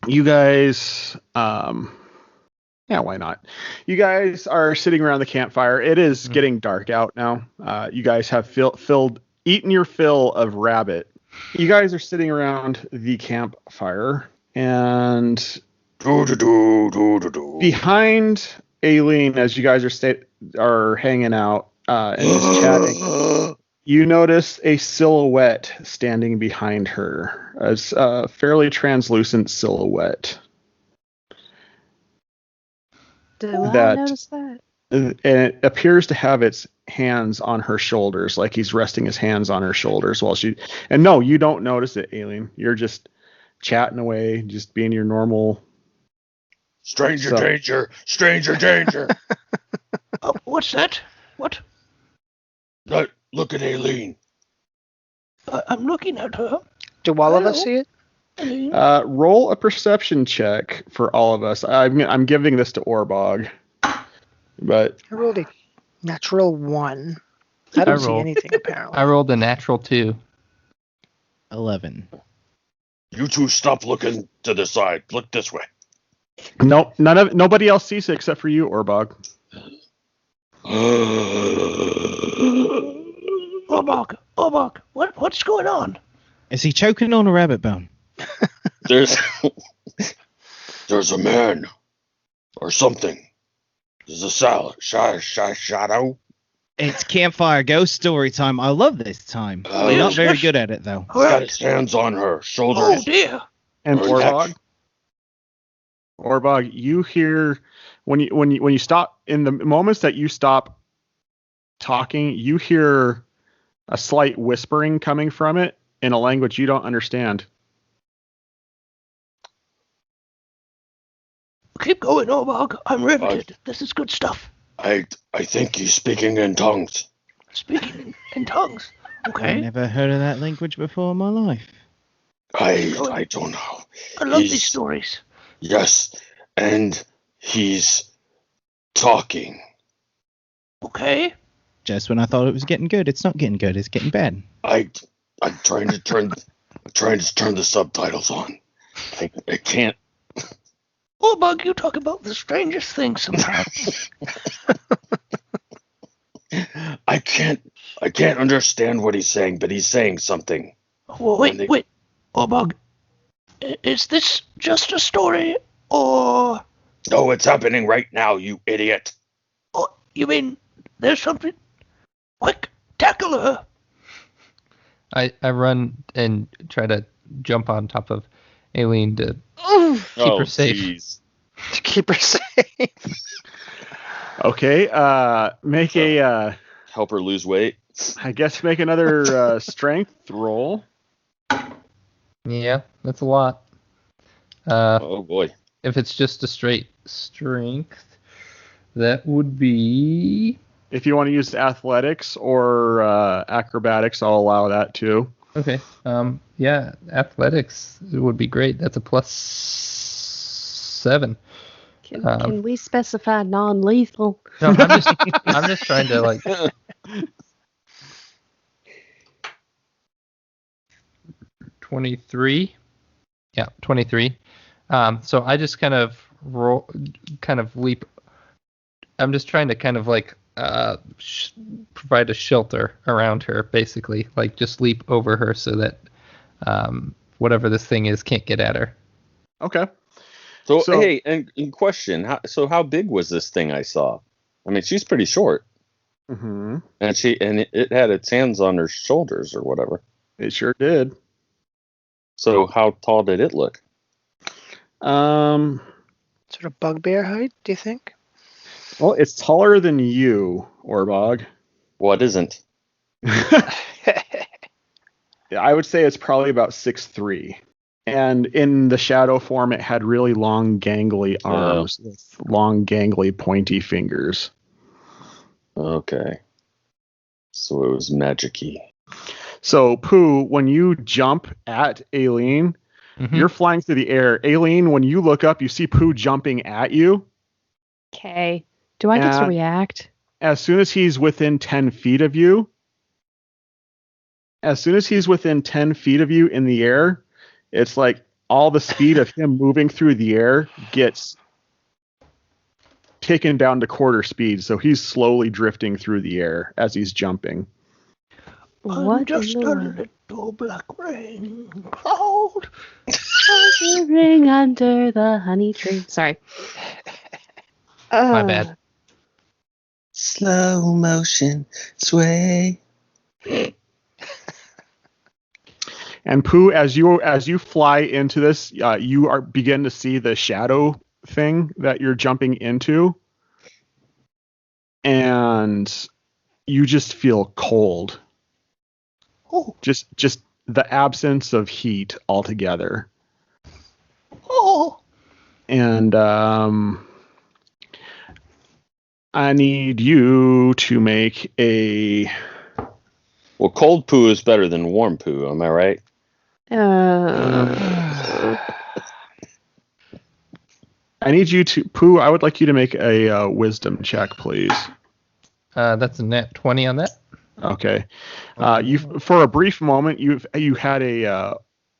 You guys, yeah, why not? You guys are sitting around the campfire. It is getting dark out now. You guys have eaten your fill of rabbit. You guys are sitting around the campfire, and behind Aileen, as you guys are hanging out and just chatting, you notice a silhouette standing behind her. It's a fairly translucent silhouette. Do I That- notice that? And it appears to have its hands on her shoulders, like he's resting his hands on her shoulders while she. And no, you don't notice it, Aileen. You're just chatting away, just being your normal. Stranger So- danger! Stranger danger! Oh, what's that? What? Look at Aileen. I'm looking at her. Do all of us see it? Eileen. Roll a perception check for all of us. I'm giving this to Orbog, but I rolled a natural 1. I don't see rolled- anything, apparently. I rolled a natural 2. 11. You two stop looking to the side. Look this way. nope, nobody else sees it except for you, Orbog. Oh, Bug, what's going on? Is he choking on a rabbit bone? There's a man or something. There's a shadow. It's campfire ghost story time. I love this time. Oh, We're not yes, very yes. good at it though. He's got his hands on her shoulders. Oh dear. And Or Orbog, you hear when you stop in the moments that you stop talking, you hear a slight whispering coming from it in a language you don't understand. Keep going, Orbog. I'm riveted. This is good stuff. I think he's speaking in tongues. Speaking in tongues. I've Okay. never heard of that language before in my life. I don't know. I love He's- these stories. Yes, and he's talking. Okay. Just when I thought it was getting good, it's not getting good. It's getting bad. I'm trying to turn the subtitles on. I can't. Orbog, you talk about the strangest things sometimes. I can't understand what he's saying, but he's saying something. Well, wait. Orbog, is this just a story, or... No, it's happening right now, you idiot. Oh, you mean there's something? Quick, tackle her. I run and try to jump on top of Aileen to Oof, keep her safe. Jeez. to keep her safe. Okay, make a Help her lose weight. I guess make another strength roll. Yeah, that's a lot. Oh boy. If it's just a straight strength, that would be... If you want to use athletics or acrobatics, I'll allow that too. Okay. Yeah, athletics would be great. That's a +7. Can we specify non-lethal? No, I'm just trying to like 23. Yeah, 23. So I just kind of leap. I'm just trying to kind of like provide a shelter around her, basically, like just leap over her so that whatever this thing is can't get at her. Okay. So, So- hey, and question. How big was this thing I saw? I mean, she's pretty short, Mm-hmm. and it had its hands on her shoulders or whatever. It sure did. So how tall did it look? Well, Sort of bugbear height, do you think? it's taller than you, Orbog. What isn't? I would say it's probably about 6'3". And in the shadow form, it had really long, gangly arms with long, gangly, pointy fingers. Okay. So it was magic-y. So, Pooh, when you jump at Aileen, Mhm. you're flying through the air. Aileen, when you look up, you see Pooh jumping at you. Okay. Do I get to And- react? As soon as he's within 10 feet of you, in the air, it's like all the speed of him moving through the air gets taken down to quarter speed. So he's slowly drifting through the air as he's jumping. I'm What just in a the world? little black rain cloud. Hovering under the honey tree. Sorry. My bad. Slow motion sway. And Pooh, as you fly into this, you begin to see the shadow thing that you're jumping into, and you just feel cold. Oh, Just the absence of heat altogether. oh. And I need you to make a. Well, cold poo is better than warm poo. Am I right? I need you to Pooh. I would like you to make a wisdom check, please. That's a net 20 on that. Okay. You for a brief moment you had a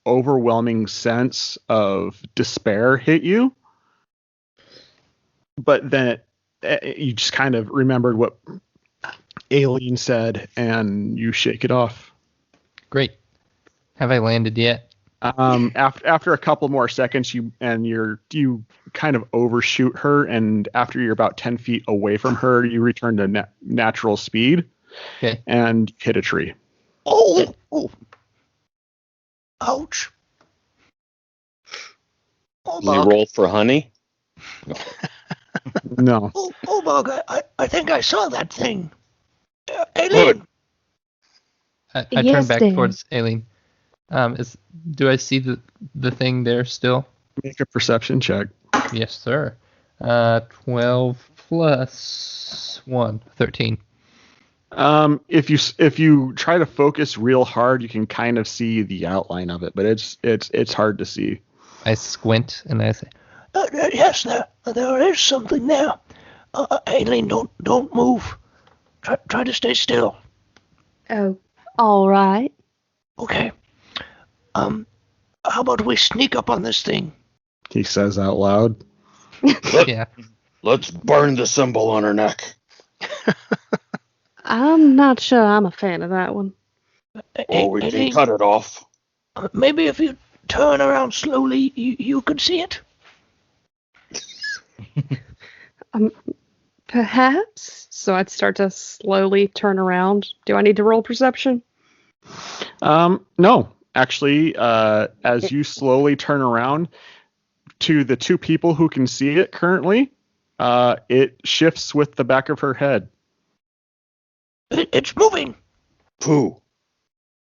overwhelming sense of despair hit you, but then you just kind of remembered what Aileen said, and you shake it off. Great. Have I landed yet? After a couple more seconds, you kind of overshoot her, and after you're about 10 feet away from her, you return to natural speed. Okay. And hit a tree. Oh! Ouch. Oh, Did you Bug. roll for honey? No. Oh, Bug, I think I saw that thing. Aileen! I Yes, turn back Dan. towards Aileen. Do I see the thing there still? Make a perception check. Yes, sir. 12 plus 1, 13. If you try to focus real hard, you can kind of see the outline of it, but it's hard to see. I squint and I say, Yes, there is something there. Aileen, don't move. Try to stay still. Oh, all right. Okay. How about we sneak up on this thing? He says out loud. yeah. Let's burn the symbol on her neck. I'm not sure I'm a fan of that one. Or we can Aileen, cut it off. maybe if you turn around slowly, you could see it. Perhaps. So I'd start to slowly turn around. Do I need to roll perception? No. Actually, as you slowly turn around to the two people who can see it currently, it shifts with the back of her head. It's moving. Pooh.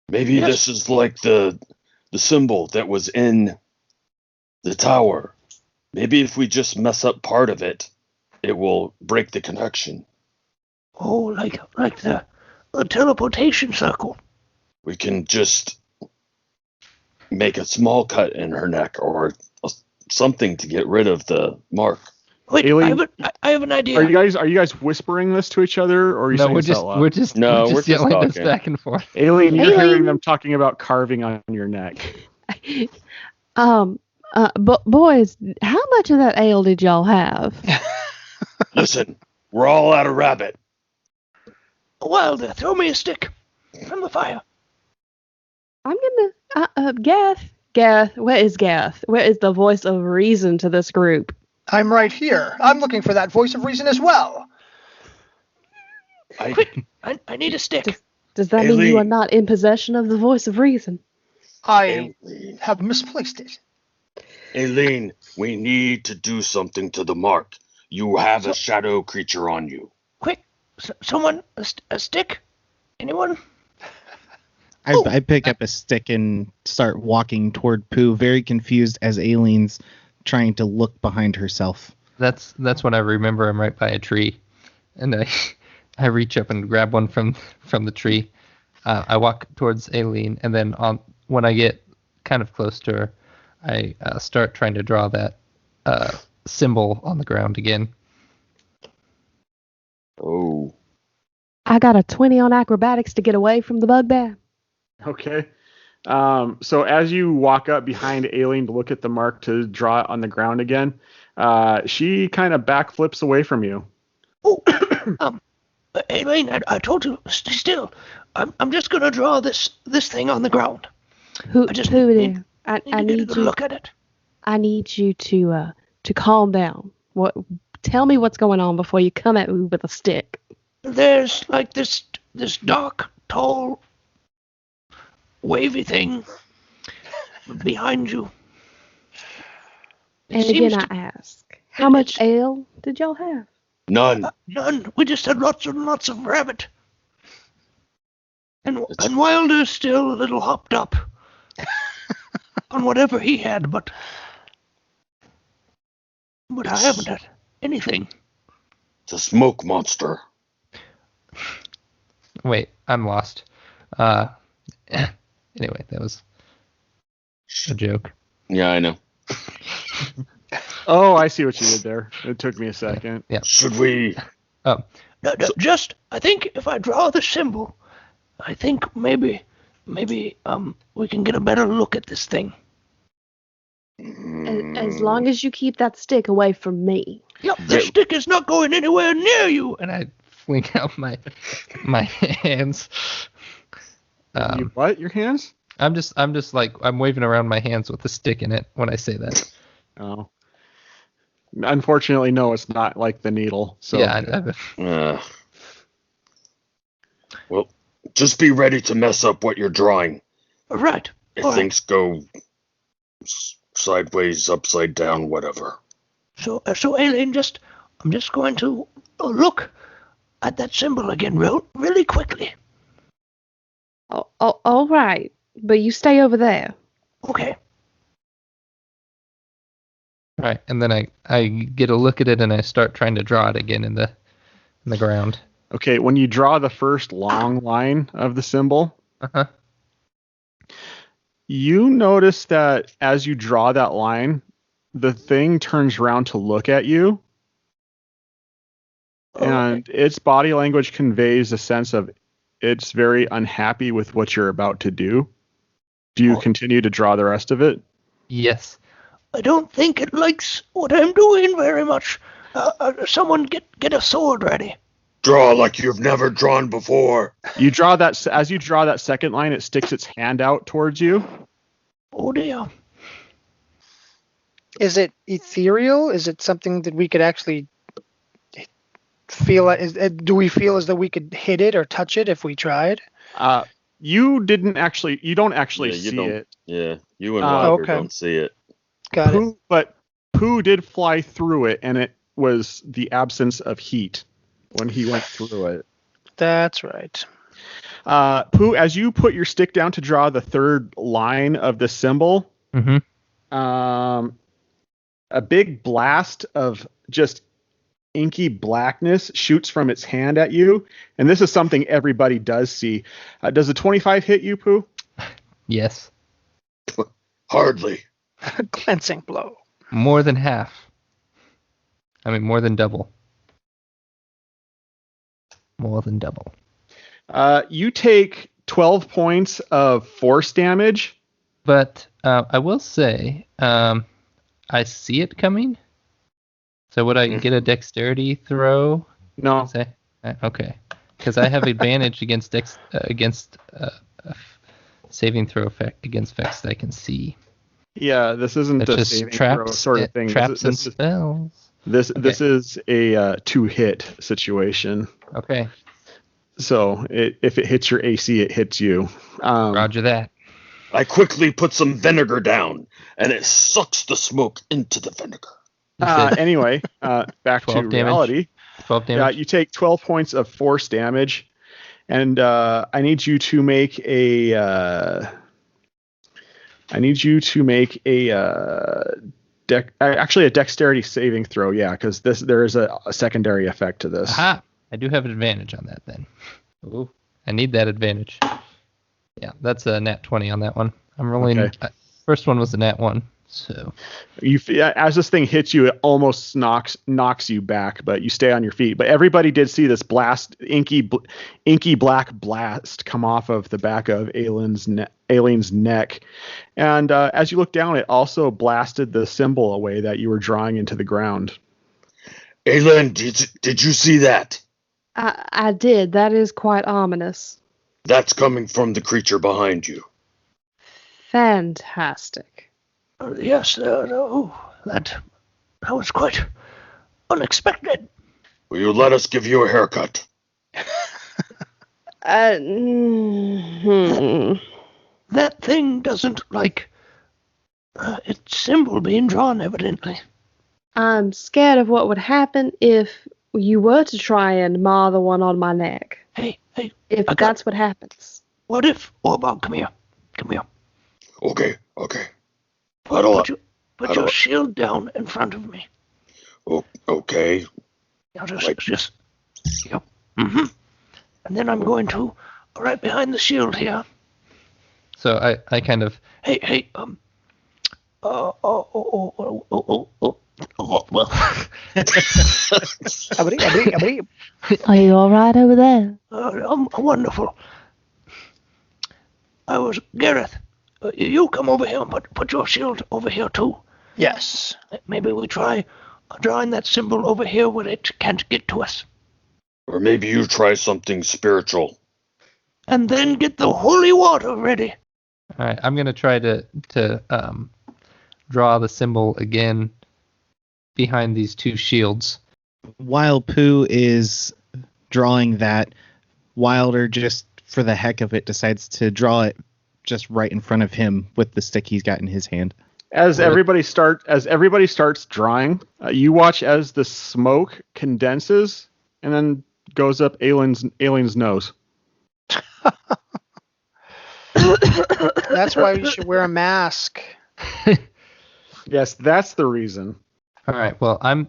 Maybe Yes. this is like the symbol that was in the tower. Maybe if we just mess up part of it, it will break the connection. Oh, like the teleportation circle. We can just make a small cut in her neck or something to get rid of the mark. Wait, Aileen? I have an idea. Are you guys whispering this to each other, or are you No, saying we're this just out loud? we're just No, we're we're just just yelling this talking. back and forth. Aileen, you're Aileen. hearing them talking about carving on your neck. But boys, how much of that ale did y'all have? Listen, we're all out of rabbit. Wilder, throw me a stick from the fire. I'm gonna, Gath, where is Gath? Where is the voice of reason to this group? I'm right here. I'm looking for that voice of reason as well. Quick, I need a stick. Does that mean you are Aileen. not in possession of the voice of reason? I Aileen, have misplaced it. Aileen, we need to do something to the mark. You have a shadow creature on you. Quick, someone, a stick? Anyone? I pick up a stick and start walking toward Pooh, very confused as Aileen's trying to look behind herself. That's what I remember. I'm right by a tree, and I reach up and grab one from the tree. I walk towards Aileen, and then when I get kind of close to her, I start trying to draw that symbol on the ground again. Oh. I got a 20 on acrobatics to get away from the bugbear. Okay. So as you walk up behind Aileen to look at the mark to draw it on the ground again, she kind of backflips away from you. Oh, Aileen, I told you, stay still. I'm just gonna draw this thing on the ground. Who I just dear? need I to get a need good you. look at it. I need you to calm down. Tell me what's going on before you come at me with a stick. There's like this dark, tall, wavy thing behind you. It And seems again, to- I ask, how much ale did y'all have? None. None. We just had lots and lots of rabbit. And Wilder's still a little hopped up on whatever he had, but I haven't had anything. It's a smoke monster. Wait, I'm lost. Anyway, that was a joke. Yeah, I know. Oh, I see what you did there. It took me a second. Yeah. Should we? No, just, I think if I draw the symbol, I think maybe we can get a better look at this thing. As long as you keep that stick away from me. Yep, the stick is not going anywhere near you. And I fling out my hands. You what? Your hands? I'm just like I'm waving around my hands with a stick in it when I say that. Oh. Unfortunately, no, it's not like the needle. So Yeah. Well, just be ready to mess up what you're drawing. All right. If All right. things go sideways, upside down, whatever. So Aileen, I'm just going to look at that symbol again really quickly. Oh, all right. But you stay over there. Okay. Right, and then I get a look at it and I start trying to draw it again in the ground. Okay, when you draw the first long line of the symbol, you notice that as you draw that line, the thing turns around to look at you, and its body language conveys a sense of it's very unhappy with what you're about to do. Do you continue to draw the rest of it? Yes. I don't think it likes what I'm doing very much. Someone get a sword ready. Draw like you've never drawn before. You draw that as you draw that second line, it sticks its hand out towards you. Oh dear. Is it ethereal? Is it something that we could actually feel? Do we feel as though we could hit it or touch it if we tried? You don't actually Yeah, see it. Yeah, you and Roger Okay. don't see it. Got it. But Pooh did fly through it, and it was the absence of heat when he went through it. That's right. Pooh, as you put your stick down to draw the third line of the symbol, a big blast of just inky blackness shoots from its hand at you, and this is something everybody does see. Does a 25 hit you, Pooh? Yes. Hardly. A cleansing blow. More than half. I mean, more than double. More than double. You take 12 points of force damage. But I will say, I see it coming. So would I get a dexterity throw? No. Say? Okay. Because I have advantage against saving throw effect against effects that I can see. Yeah, this isn't It's a just saving traps, throw sort of thing. Traps and spells. This is a 2-hit situation. Okay. So if it hits your AC, it hits you. Roger that. I quickly put some vinegar down, and it sucks the smoke into the vinegar. Anyway, back to reality. 12 damage. You take 12 points of force damage, and I need you to make a dexterity saving throw. Yeah, because there is a secondary effect to this. Aha! I do have an advantage on that then. Ooh, I need that advantage. Yeah, that's a nat 20 on that one. I'm rolling. Okay. First one was a nat 1. So as this thing hits you, it almost knocks you back, but you stay on your feet. But everybody did see this inky black blast come off of the back of Aileen's neck, and as you look down, it also blasted the symbol away that you were drawing into the ground. Aileen, did you see that? I did. That is quite ominous. That's coming from the creature behind you. Fantastic. Yes, that was quite unexpected. Will you let us give you a haircut? That thing doesn't like its symbol being drawn, evidently. I'm scared of what would happen if you were to try and mar the one on my neck. Hey, If that's what happens. What if Orbog, come here. Okay. Put your shield down in front of me. Okay. Now just yep. And then I'm going to right behind the shield here. So I kind of Hey, well. Are you all right over there? I'm wonderful. I was Gareth. You come over here and put your shield over here too. Yes. Maybe we try drawing that symbol over here where it can't get to us. Or maybe you try something spiritual. And then get the holy water ready. All right, I'm gonna try to draw the symbol again behind these two shields. While Pooh is drawing that, Wilder, just for the heck of it, decides to draw it just right in front of him with the stick he's got in his hand. As everybody starts drawing, you watch as the smoke condenses and then goes up Aileen's nose. That's why we should wear a mask. Yes, that's the reason. All right. Well, I'm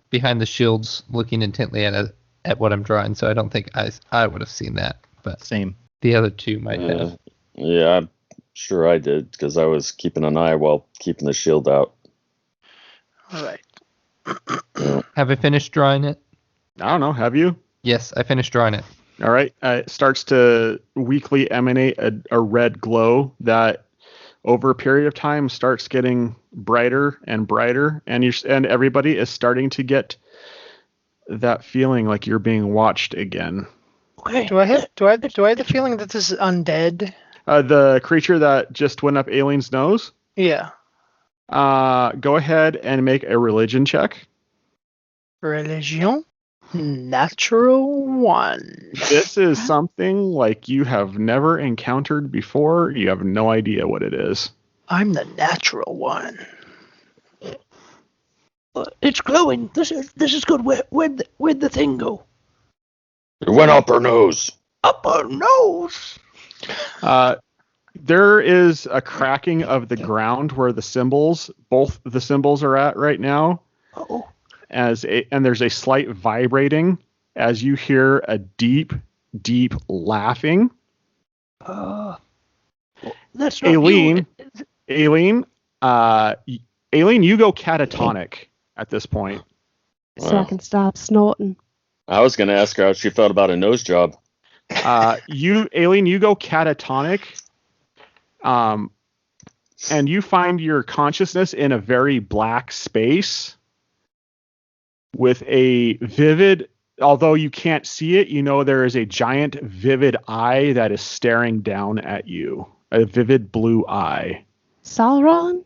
behind the shields, looking intently at what I'm drawing, so I don't think I would have seen that. But Same. the other two might have. Yeah, I'm sure I did because I was keeping an eye while keeping the shield out. All right. Have I finished drawing it? I don't know. Have you? Yes, I finished drawing it. All right. It starts to weakly emanate a red glow that, over a period of time, starts getting brighter and brighter, and everybody is starting to get that feeling like you're being watched again. Okay. Do I have the feeling that this is undead? The creature that just went up Aileen's nose. Yeah. Go ahead and make a religion check. Religion. Natural 1. This is something like you have never encountered before. You have no idea what it is. I'm the natural 1. It's glowing. This is good. Where'd the thing go? It went up her nose. Up our nose. There is a cracking of the ground where both the symbols are at right now. Uh-oh. And there's a slight vibrating as you hear a deep, deep laughing. That's not Aileen, you. Aileen, you go catatonic at this point. So I can stop snorting. I was going to ask her how she felt about a nose job. Aileen, you go catatonic. And you find your consciousness in a very black space with a vivid, although you can't see it, you know there is a giant vivid eye that is staring down at you. A vivid blue eye. Sauron?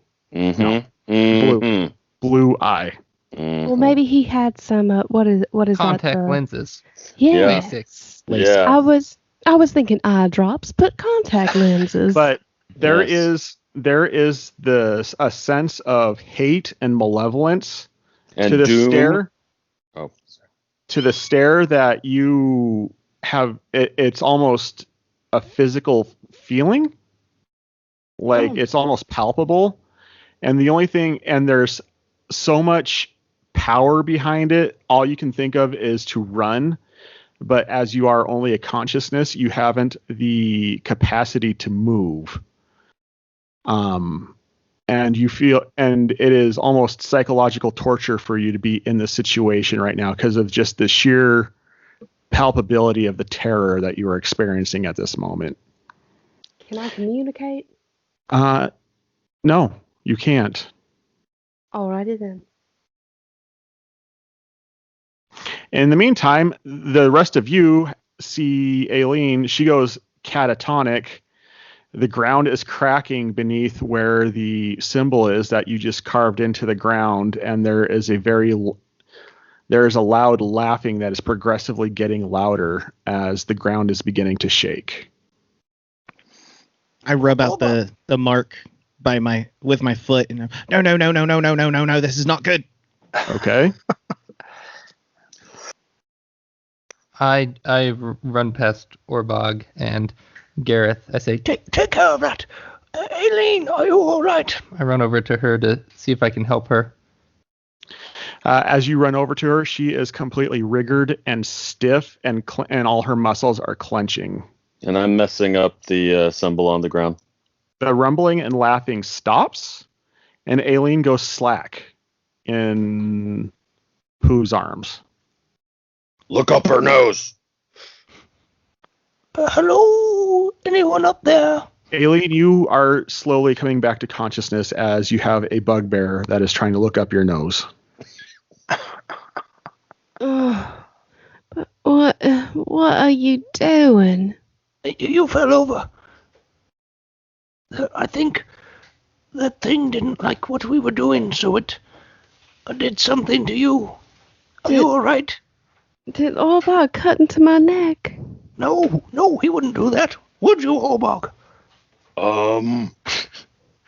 Blue eye. Well, maybe he had some. What is Contact that? lenses. Yes. Basics. Yeah. I was thinking eye drops, but contact lenses. But there is a sense of hate and malevolence And to the doom. stare. Oh, sorry. To the stare that you have. It's almost a physical feeling. Like it's almost palpable. And there's so much power behind it. All you can think of is to run. But as you are only a consciousness, you haven't the capacity to move. And it is almost psychological torture for you to be in this situation right now because of just the sheer palpability of the terror that you are experiencing at this moment. Can I communicate? No, you can't. Alrighty then. In the meantime, the rest of you see Aileen. She goes catatonic. The ground is cracking beneath where the symbol is that you just carved into the ground, and there is a loud laughing that is progressively getting louder as the ground is beginning to shake. I rub out the mark with my foot and no, this is not good. Okay. I run past Orbog and Gareth. I say, Take care of that. Aileen, are you all right? I run over to her to see if I can help her. As you run over to her, she is completely rigged and stiff, and all her muscles are clenching. And I'm messing up the symbol on the ground. The rumbling and laughing stops, and Aileen goes slack in Pooh's arms. Look up her nose. Hello? Anyone up there? Aileen, you are slowly coming back to consciousness as you have a bugbear that is trying to look up your nose. But what are you doing? You fell over. I think that thing didn't like what we were doing, so it did something to you. Are you all right? Did Orbog cut into my neck? No, he wouldn't do that. Would you, Orbog?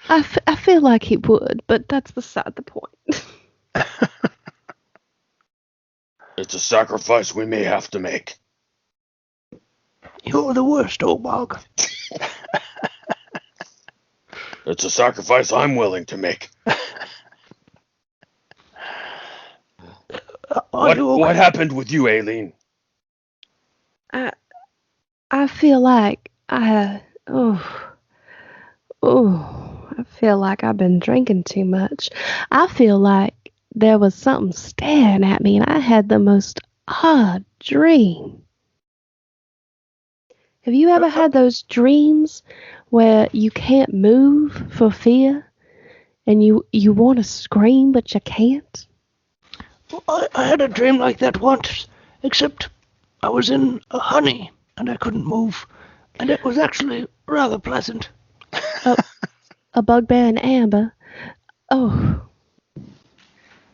I feel like he would, but that's beside the point. It's a sacrifice we may have to make. You're the worst, Orbog. It's a sacrifice I'm willing to make. What happened with you, Aileen? I feel like I feel like I've been drinking too much. I feel like there was something staring at me and I had the most odd dream. Have you ever had those dreams where you can't move for fear and you want to scream but you can't? Well, I had a dream like that once, except I was in a honey and I couldn't move, and it was actually rather pleasant. A bugbear and amber? Oh.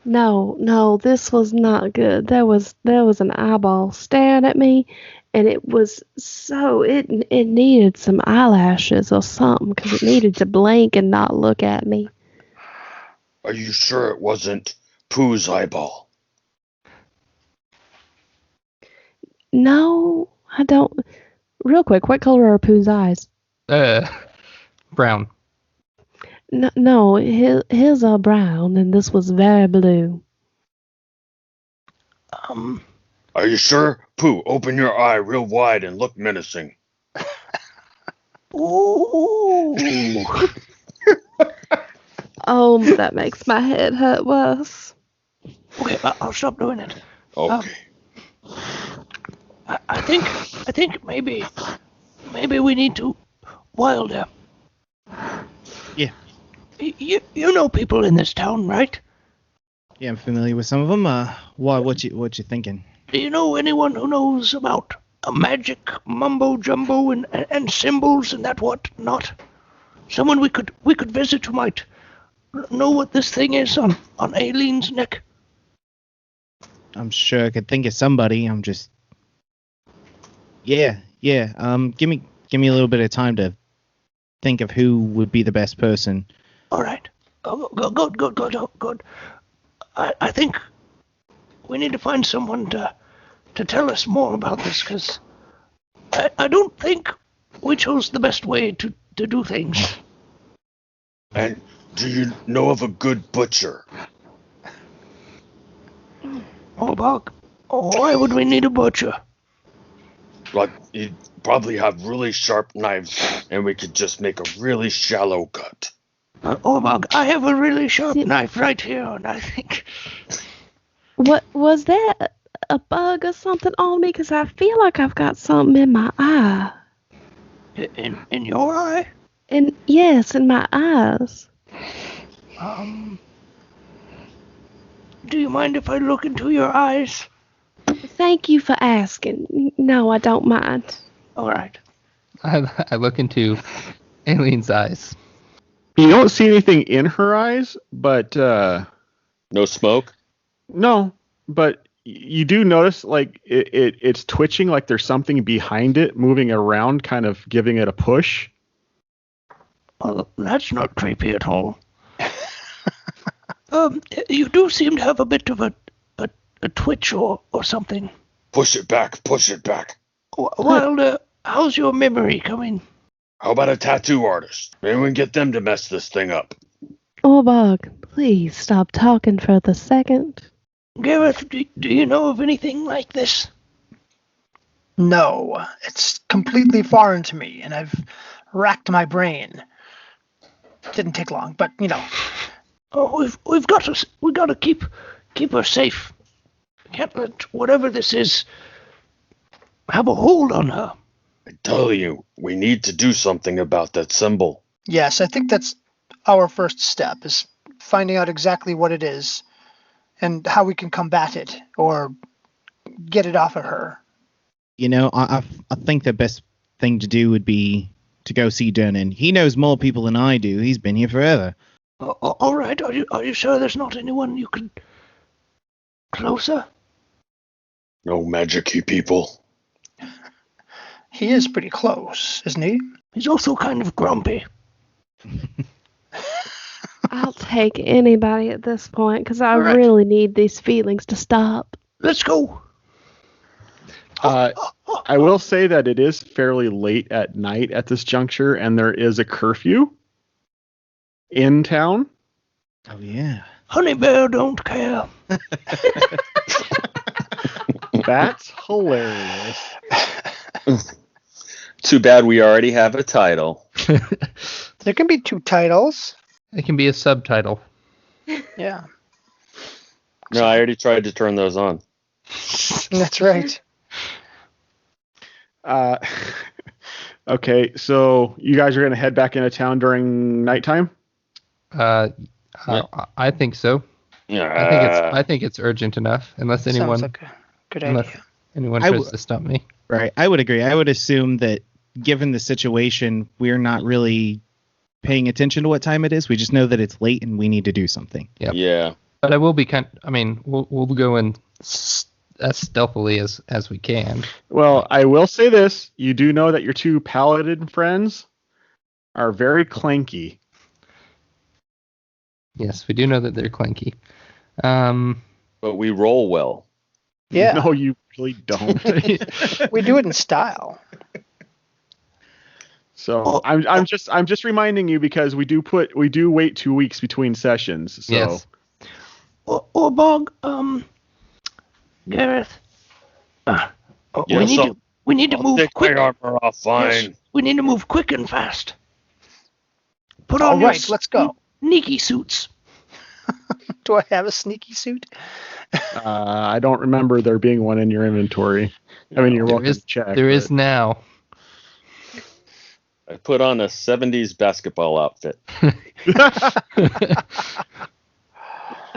No, this was not good. There was an eyeball staring at me, and it was it needed some eyelashes or something because it needed to blink and not look at me. Are you sure it wasn't Pooh's eyeball? No, I don't. Real quick, what color are Pooh's eyes? Brown. No, his are brown, and this was very blue. Are you sure? Pooh, open your eye real wide and look menacing. Ooh. Oh, that makes my head hurt worse. Okay, I'll stop doing it. Okay. I think maybe we need to Wilder. Yeah. You know people in this town, right? Yeah, I'm familiar with some of them. What you thinking? Do you know anyone who knows about magic, mumbo jumbo, and symbols and that whatnot? Someone we could visit who might know what this thing is on Aileen's neck. I'm sure I could think of somebody. I'm just. Yeah. Give me a little bit of time to think of who would be the best person. All right. Good. I think we need to find someone to tell us more about this, because I don't think we chose the best way to do things. And do you know of a good butcher? Oh, Buck. Why would we need a butcher? Like, you'd probably have really sharp knives, and we could just make a really shallow cut. Buck, I have a really sharp knife right here, and I think... What was that? A bug or something on me? Because I feel like I've got something in my eye. In your eye? Yes, in my eyes. Do you mind if I look into your eyes? Thank you for asking. No, I don't mind. All right. I look into Aileen's eyes. You don't see anything in her eyes, but No smoke? no, but you do notice like it's twitching, like there's something behind it moving around, kind of giving it a push. Oh, that's not creepy at all. You do seem to have a bit of a twitch or something. Push it back. Wilder, how's your memory coming? How about a tattoo artist? Maybe we can get them to mess this thing up. Orbog, please stop talking for the second. Gareth, do you know of anything like this? No, it's completely foreign to me, and I've racked my brain. Didn't take long, but you know. Oh, we've got to keep her safe. Can't let whatever this is have a hold on her. I tell you, we need to do something about that symbol. Yes, I think that's our first step, is finding out exactly what it is and how we can combat it or get it off of her. You know, I think the best thing to do would be to go see Durnan. He knows more people than I do. He's been here forever. All right. Are you sure there's not anyone you could closer? No magic-y people. He is pretty close, isn't he? He's also kind of grumpy. I'll take anybody at this point because I All right. really need these feelings to stop. Let's go. I will say that it is fairly late at night at this juncture, and there is a curfew in town. Oh, yeah. Honey Bear don't care. That's hilarious. Too bad we already have a title. There can be 2 titles. It can be a subtitle. Yeah, No, I already tried to turn those on. that's right. Okay, so you guys are going to head back into town during nighttime? I think so. I think it's urgent enough, unless anyone Sounds like a good unless idea. anyone I tries w- to stop me. Right. I would agree. I would assume that given the situation, we're not really paying attention to what time it is. We just know that it's late and we need to do something. Yep. Yeah. But I will be we'll go in as stealthily as we can. Well, I will say this. You do know that your 2 paladin friends are very clanky. Yes, we do know that they're clanky. But we roll well. Yeah, No, you really don't. we do it in style. So I'm just reminding you because we do wait 2 weeks between sessions. So Yes. Or Bog, Gareth. Yes, We need to move Take my quick. armor off, fine. Yes, we need to move quick and fast. Put All on your right, let's go. sneaky suits. Do I have a sneaky suit? I don't remember there being one in your inventory. I mean, you're There welcome is to check. there is now. I put on a 70s basketball outfit.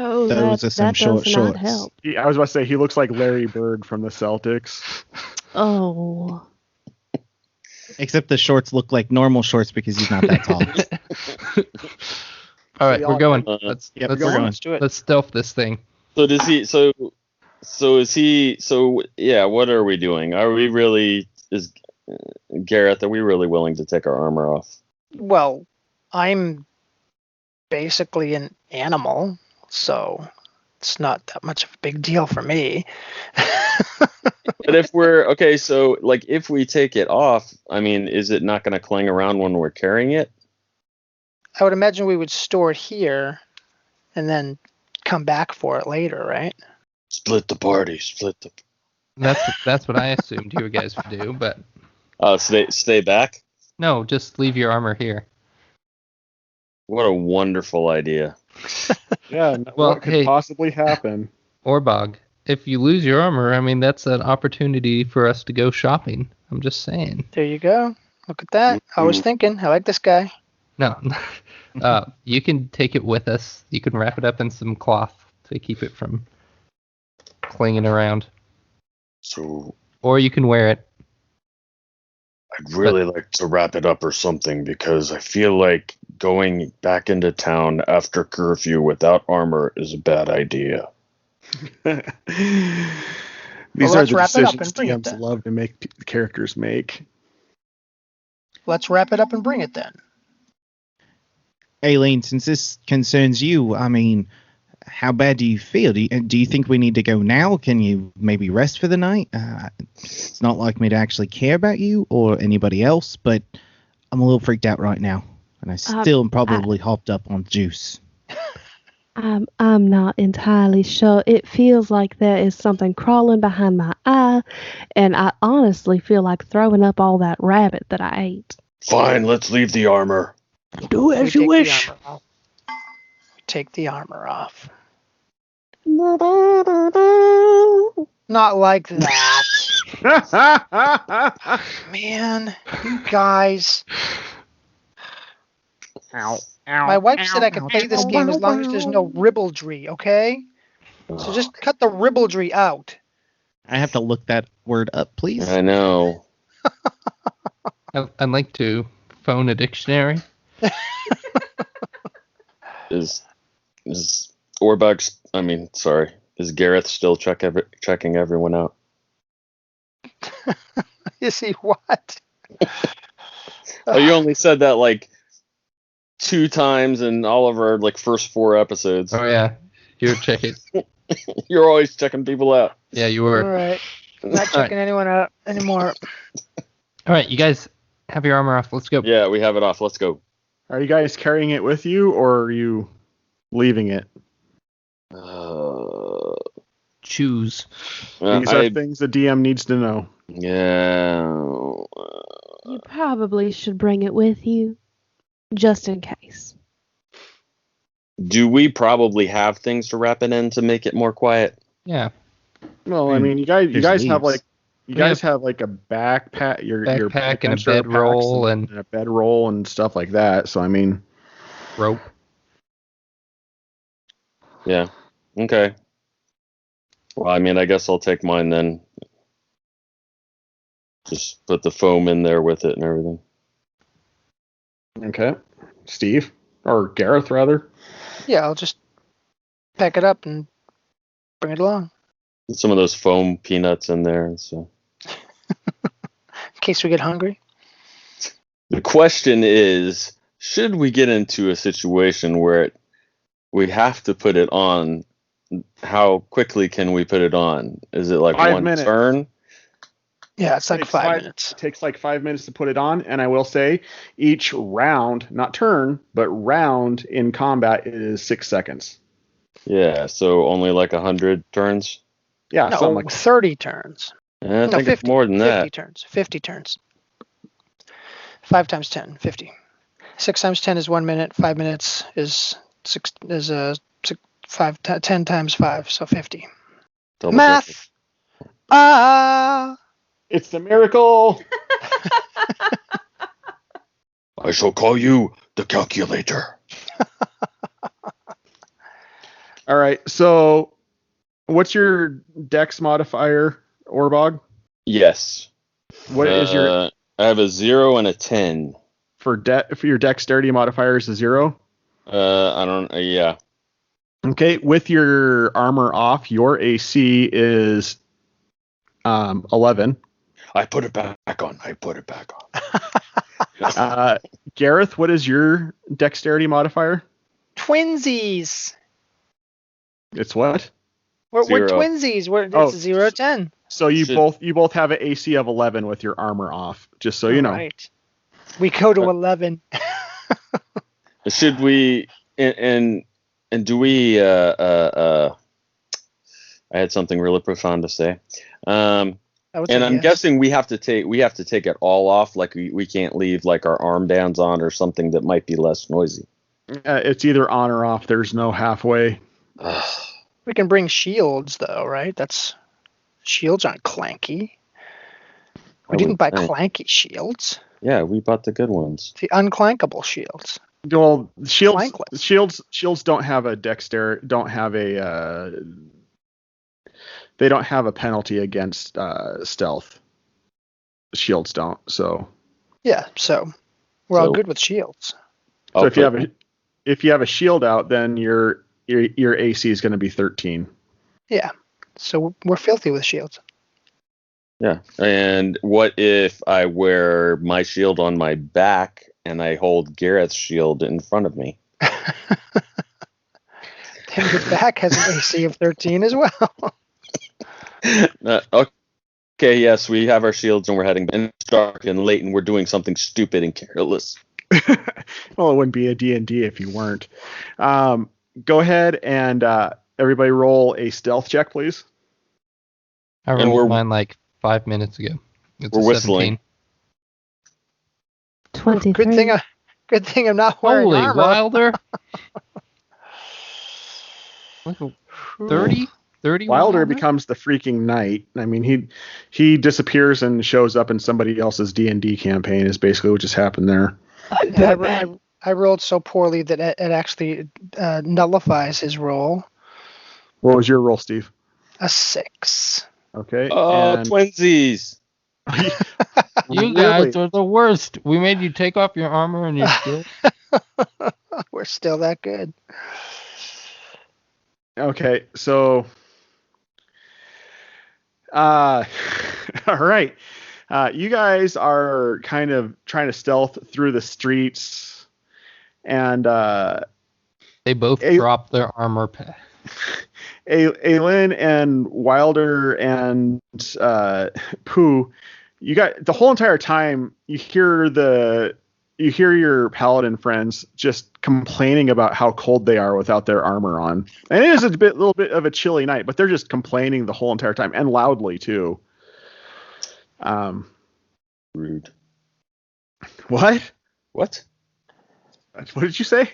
Oh, Those are some that short does not shorts. help. I was about to say he looks like Larry Bird from the Celtics. Oh. Except the shorts look like normal shorts because he's not that tall. All right, we're going. Uh, Let's Yep, let's, we're going. Let's do it. let's stealth this thing. So does he? So is he? So yeah. What are we doing? Are we really? Is Gareth? Are we really willing to take our armor off? Well, I'm basically an animal, so it's not that much of a big deal for me. But if we're okay, so like if we take it off, I mean, is it not going to clang around when we're carrying it? I would imagine we would store it here and then come back for it later, right? Split the party. Split the. That's what I assumed you guys would do, but Stay back. no, just leave your armor here. What a wonderful idea. Yeah. Well, what could hey. possibly happen? Or Bog, if you lose your armor, I mean that's an opportunity for us to go shopping. I'm just saying. There you go. Look at that. I was thinking, I like this guy. No, you can take it with us. You can wrap it up in some cloth to keep it from clinging around, So or you can wear it. I'd really like to wrap it up or something because I feel like going back into town after curfew without armor is a bad idea. These Well, are let's the wrap it up decisions and bring it DMs then. love to make characters make. Let's wrap it up and bring it then. Aileen, since this concerns you, I mean, how bad do you feel? Do you think we need to go now? Can you maybe rest for the night? It's not like me to actually care about you or anybody else, but I'm a little freaked out right now. And I still am probably hopped up on juice. I'm not entirely sure. It feels like there is something crawling behind my eye, and I honestly feel like throwing up all that rabbit that I ate. Fine, let's leave the armor. Do as you wish. Take the armor off. Not like that. Man, you guys. Ow. My wife said I could play this game as long as there's no ribaldry, okay? So just cut the ribaldry out. I have to look that word up, please. I know. I'd like to phone a dictionary? Is Orbach? Is Gareth still checking everyone out? Is he what? Oh, you only said that like 2 times in all of our like first 4 episodes. Oh yeah, you were checking. You're always checking people out. Yeah, you All were. right. Not checking anyone out anymore. All right, you guys have your armor off. Let's go. Yeah, we have it off. Let's go. Are you guys carrying it with you, or are you leaving it? Choose. These are things the DM needs to know. Yeah. You probably should bring it with you, just in case. Do we probably have things to wrap it in to make it more quiet? Yeah. Well, I mean, you guys have leaves. like a backpack, your Backpack and a adventure bedroll packs and a bedroll and stuff like that. So I mean, rope. Yeah. Okay. Well, I mean, I guess I'll take mine then. Just put the foam in there with it and everything. okay, Steve or Gareth rather. Yeah, I'll just pack it up and bring it along. Some of those foam peanuts in there. So In case we get hungry. the question is, should we get into a situation where we have to put it on? How quickly can we put it on? Is it like 5 one minutes. turn? Yeah, it's like Takes 5 minutes. It takes like 5 minutes to put it on, and I will say each round, not turn, but round in combat is 6 seconds. Yeah, so only like 100 turns? Yeah, No, something like 30 turns. I No, think 50. it's more than 50 that. turns. 50 turns. 5 times 10, 50. 6 times 10 is 1 minute. 5 minutes is 10 times 5, so 50. Double Math. Ah. it's the miracle. I shall call you the calculator. All right, so what's your dex modifier, Orbog? Yes. What is your I have a 0 and a 10. for your dexterity modifier is a 0? I don't. Yeah. Okay, with your armor off, your AC is 11. I put it back on. Gareth, what is your dexterity modifier? Twinsies. It's what? We're 0. twinsies. It's 0, 10. So you both have an AC of 11 with your armor off, just so you know. Right. We go to 11. Should we and do we? I had something really profound to say. And I'm guessing we have to take it all off. Like we can't leave like our armbands on or something that might be less noisy. It's either on or off. There's no halfway. We can bring shields, though, right? Shields aren't clanky. We didn't buy clanky shields. Yeah, we bought the good ones. The unclankable shields. Well, Flankless. shields don't have a dexterity. They don't have a penalty against stealth. Shields don't. So. Yeah. So we're all good with shields. So if you have a shield out, then your AC is going to be 13. Yeah. So we're filthy with shields. Yeah. And what if I wear my shield on my back and I hold Gareth's shield in front of me? Then your back has an AC of 13 as well. Okay, yes, we have our shields and we're heading. And it's dark and late and we're doing something stupid and careless. Well, it wouldn't be a D&D if you weren't. Go ahead and everybody roll a stealth check, please. I rolled mine like 5 minutes ago. We're whistling. 23. Good thing I'm not wearing Holy armor. Wilder. 30? 30 Wilder becomes the freaking knight. I mean, he disappears and shows up in somebody else's D&D campaign is basically what just happened there. I rolled so poorly that it actually nullifies his roll. What was your roll, Steve? A 6. Okay. Oh, twinsies. You guys are the worst. We made you take off your armor and you're still. We're still that good. Okay, so all right. You guys are kind of trying to stealth through the streets, and They both drop their armor pack. Aylin and Wilder and Pooh, you got the whole entire time you hear your paladin friends just complaining about how cold they are without their armor on. And it is a little bit of a chilly night, but they're just complaining the whole entire time, and loudly too. Rude. What? What? What did you say?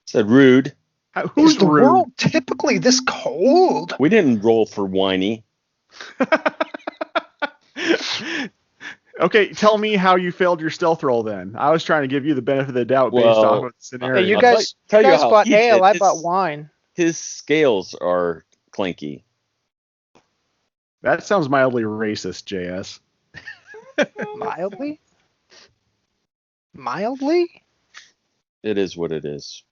Said rude. Is the world typically this cold? We didn't roll for whiny. Okay, tell me how you failed your stealth roll then. I was trying to give you the benefit of the doubt based off of the scenario. You guys bought ale, I bought wine. His scales are clanky. That sounds mildly racist, JS. Mildly? Mildly? It is what it is.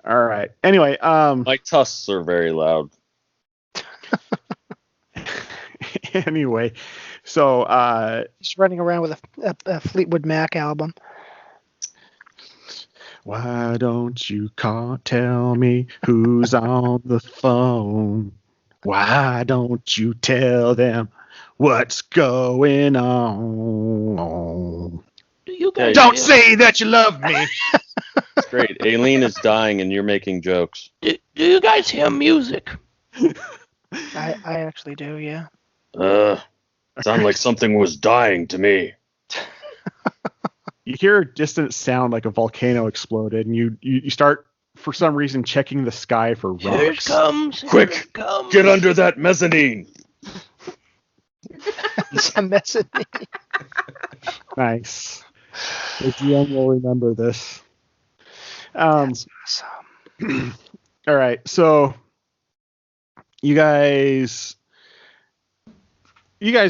All right. Anyway, my tusks are very loud. Anyway, so just running around with a Fleetwood Mac album. Why don't you tell me who's on the phone? Why don't you tell them what's going on? You guys don't say that you love me. It's great. Aileen is dying and you're making jokes. Do you guys hear music? I actually do, yeah. Sound like something was dying to me. You hear a distant sound like a volcano exploded, and you start, for some reason, checking the sky for rocks. Here it comes. Quick, here it comes. Get under that mezzanine. It's a mezzanine. Nice. The GM will remember this. That's awesome. All right, so you guys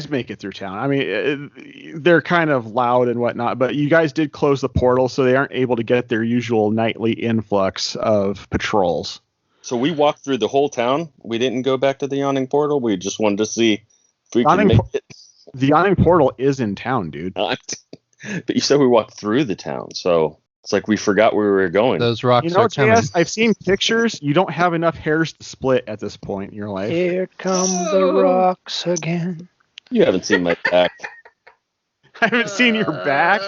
make it through town. I mean, they're kind of loud and whatnot, but you guys did close the portal, so they aren't able to get their usual nightly influx of patrols. So we walked through the whole town. We didn't go back to the yawning portal. We just wanted to see if we could make it. The yawning portal is in town, dude. But you said we walked through the town, so it's like we forgot where we were going. Those rocks are coming. JS, I've seen pictures. You don't have enough hairs to split at this point in your life. Here come the rocks again. You haven't seen my back. I haven't seen your back.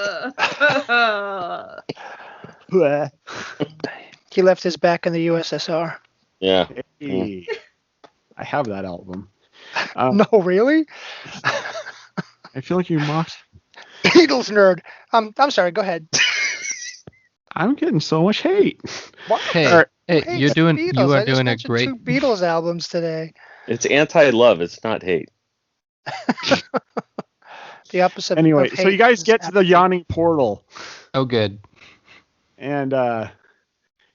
He left his back in the USSR. Yeah. Hey, I have that album. No, really? I feel like you mocked. Beatles nerd. I'm sorry. Go ahead. I'm getting so much hate. What? Hey, you are doing a great. 2 Beatles albums today. It's anti-love. It's not hate. The opposite. Anyway, of so you guys get to the yawning portal. Oh, good. And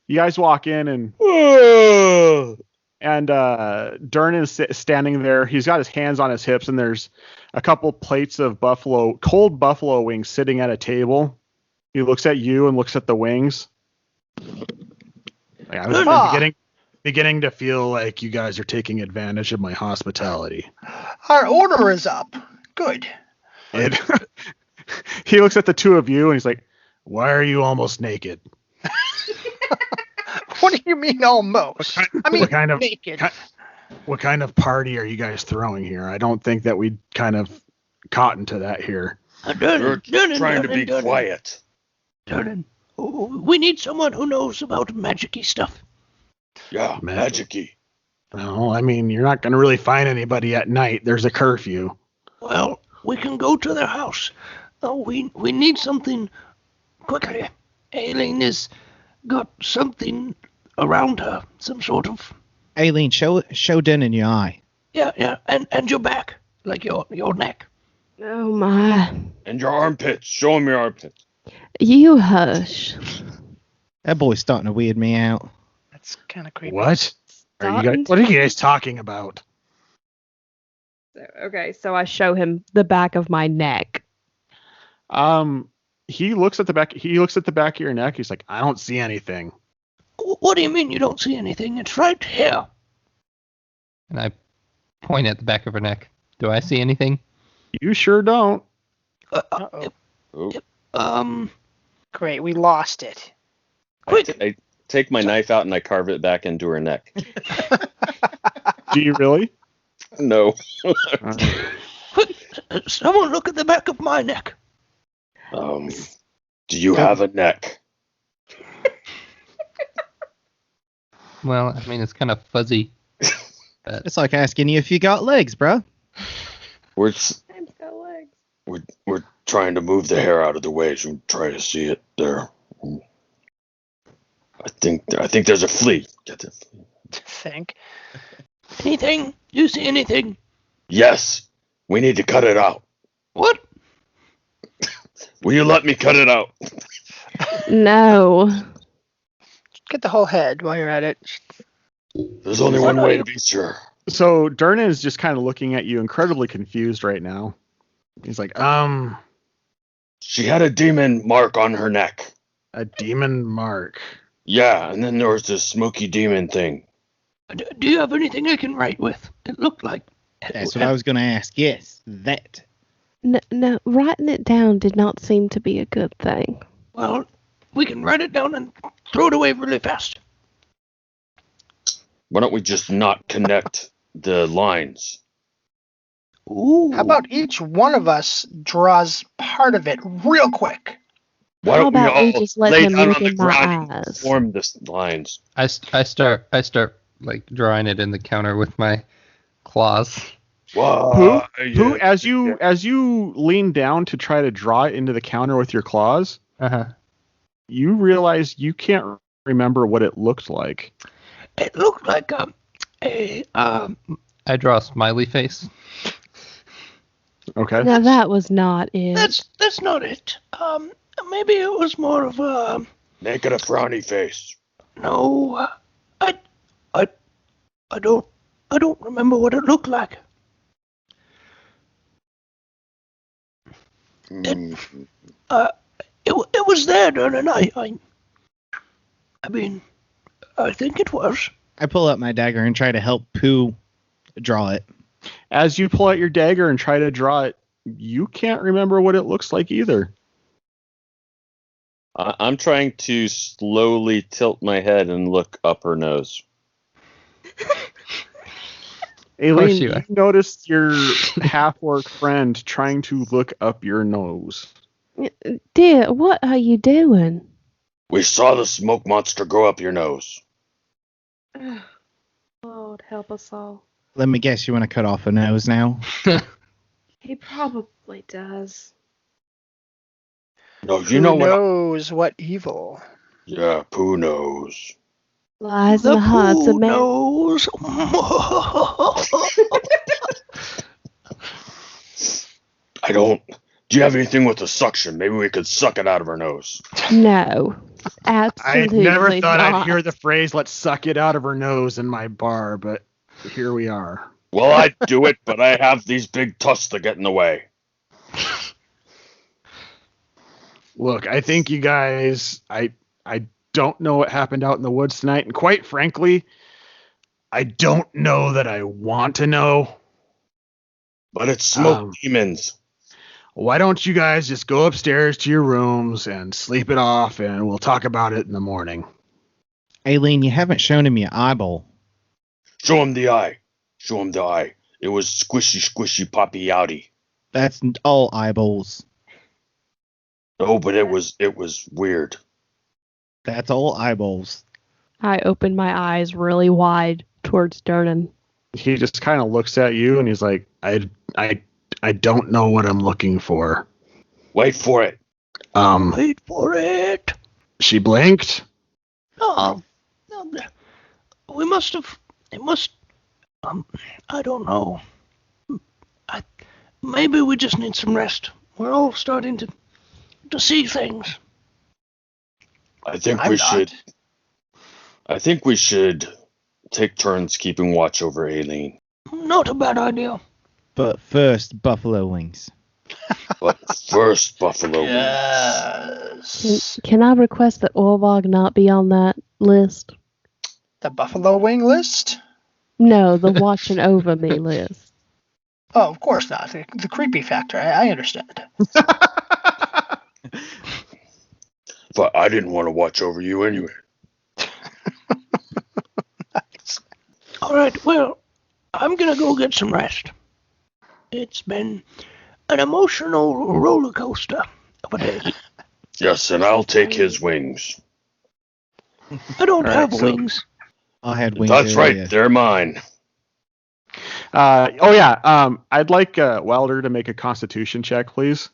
you guys walk in, and Dern is standing there. He's got his hands on his hips, and there's a couple plates of cold buffalo wings sitting at a table. He looks at you and looks at the wings. I was beginning to feel like you guys are taking advantage of my hospitality. Our order is up. Good. He looks at the two of you and he's like, "Why are you almost naked?" What do you mean almost? Naked. What kind of party are you guys throwing here? I don't think that we kind of cotton to that here. You're trying to be quiet. Durnan, we need someone who knows about magic-y stuff. Yeah, magic-y. No, I mean, you're not going to really find anybody at night. There's a curfew. Well, we can go to their house. We need something quickly. Aileen has got something around her, some sort of... Aileen, show Durnan your eye. Yeah, and your back, like your neck. Oh, my. And your armpits. Show him your armpits. You hush. That boy's starting to weird me out. That's kind of creepy. What? What are you guys talking about? Okay, so I show him the back of my neck. He looks at the back. He looks at the back of your neck. He's like, I don't see anything. What do you mean you don't see anything? It's right here. And I point at the back of her neck. Do I see anything? You sure don't. Great, we lost it. I take my knife out and I carve it back into her neck. Do you really? No. Quick, someone look at the back of my neck. Do you have a neck? Well, I mean, it's kind of fuzzy. It's like asking you if you got legs, bro. We're I've got legs. we're trying to move the hair out of the way so we try to see it there. I think there's a flea. Get the flea. Think. Anything? You see anything? Yes, we need to cut it out. What? Will you let me cut it out? No. Get the whole head while you're at it. There's only one way to be sure. So Dernan is just kind of looking at you, incredibly confused right now. He's like, She had a demon mark on her neck. a demon mark. Yeah, and then there was this smoky demon thing. Do you have anything I can write with? It looked like... That's what I was going to ask. Yes, that. No, writing it down did not seem to be a good thing. Well, we can write it down and throw it away really fast. Why don't we just not connect the lines? Ooh. How about each one of us draws part of it real quick? Why How don't we about we all just let lay him down look on the in my ground and eyes? form the lines? I start like drawing it in the counter with my claws. Whoa, Who, as you lean down to try to draw it into the counter with your claws, you realize you can't remember what it looked like. It looked like I draw a smiley face. Okay. Now that was not it. That's not it. Maybe it was more of a... Make it a frowny face. No, I don't remember what it looked like. It was there, and I mean, I think it was. I pull out my dagger and try to help Pooh draw it. As you pull out your dagger and try to draw it, you can't remember what it looks like either. I'm trying to slowly tilt my head and look up her nose. Aileen, you you are. noticed your half-orc friend trying to look up your nose. Dear, what are you doing? We saw the smoke monster go up your nose. Lord, help us all. Let me guess, you want to cut off a nose now? He probably does. No, you Who know what? knows what evil? Yeah, Pooh knows. Lies in the hearts of man. knows. I don't. Do you have anything with a suction? Maybe we could suck it out of her nose. No, I absolutely never thought not. I'd hear the phrase, let's suck it out of her nose in my bar, but here we are. Well, I'd do it, but I have these big tusks that get in the way. Look, I think you guys, I don't know what happened out in the woods tonight, and quite frankly, I don't know that I want to know. But it's smoke demons. Why don't you guys just go upstairs to your rooms and sleep it off, and we'll talk about it in the morning. Aileen, you haven't shown him your eyeball. Show him the eye. Show him the eye. It was squishy, poppy outy. That's all eyeballs. Oh, but it was weird. That's all eyeballs. I opened my eyes really wide towards Dernan. He just kind of looks at you, and he's like, I don't know what I'm looking for. Wait for it. Wait for it. She blinked. No, we must have. It must. I don't know. Maybe we just need some rest. We're all starting to see things. I think we should take turns keeping watch over Aileen. Not a bad idea. But first, buffalo wings. But first, buffalo wings. Yes. Can I request that Orvog not be on that list? The buffalo wing list? No, the watching over me list. Oh, of course not. The creepy factor. I understand. But I didn't want to watch over you anyway. Nice. All right, well, I'm going to go get some rest. It's been an emotional roller coaster of a day. Yes, and I'll take his wings. I don't All have right, so- wings. I had wings That's earlier. right, they're mine. I'd like Wilder to make a Constitution check, please.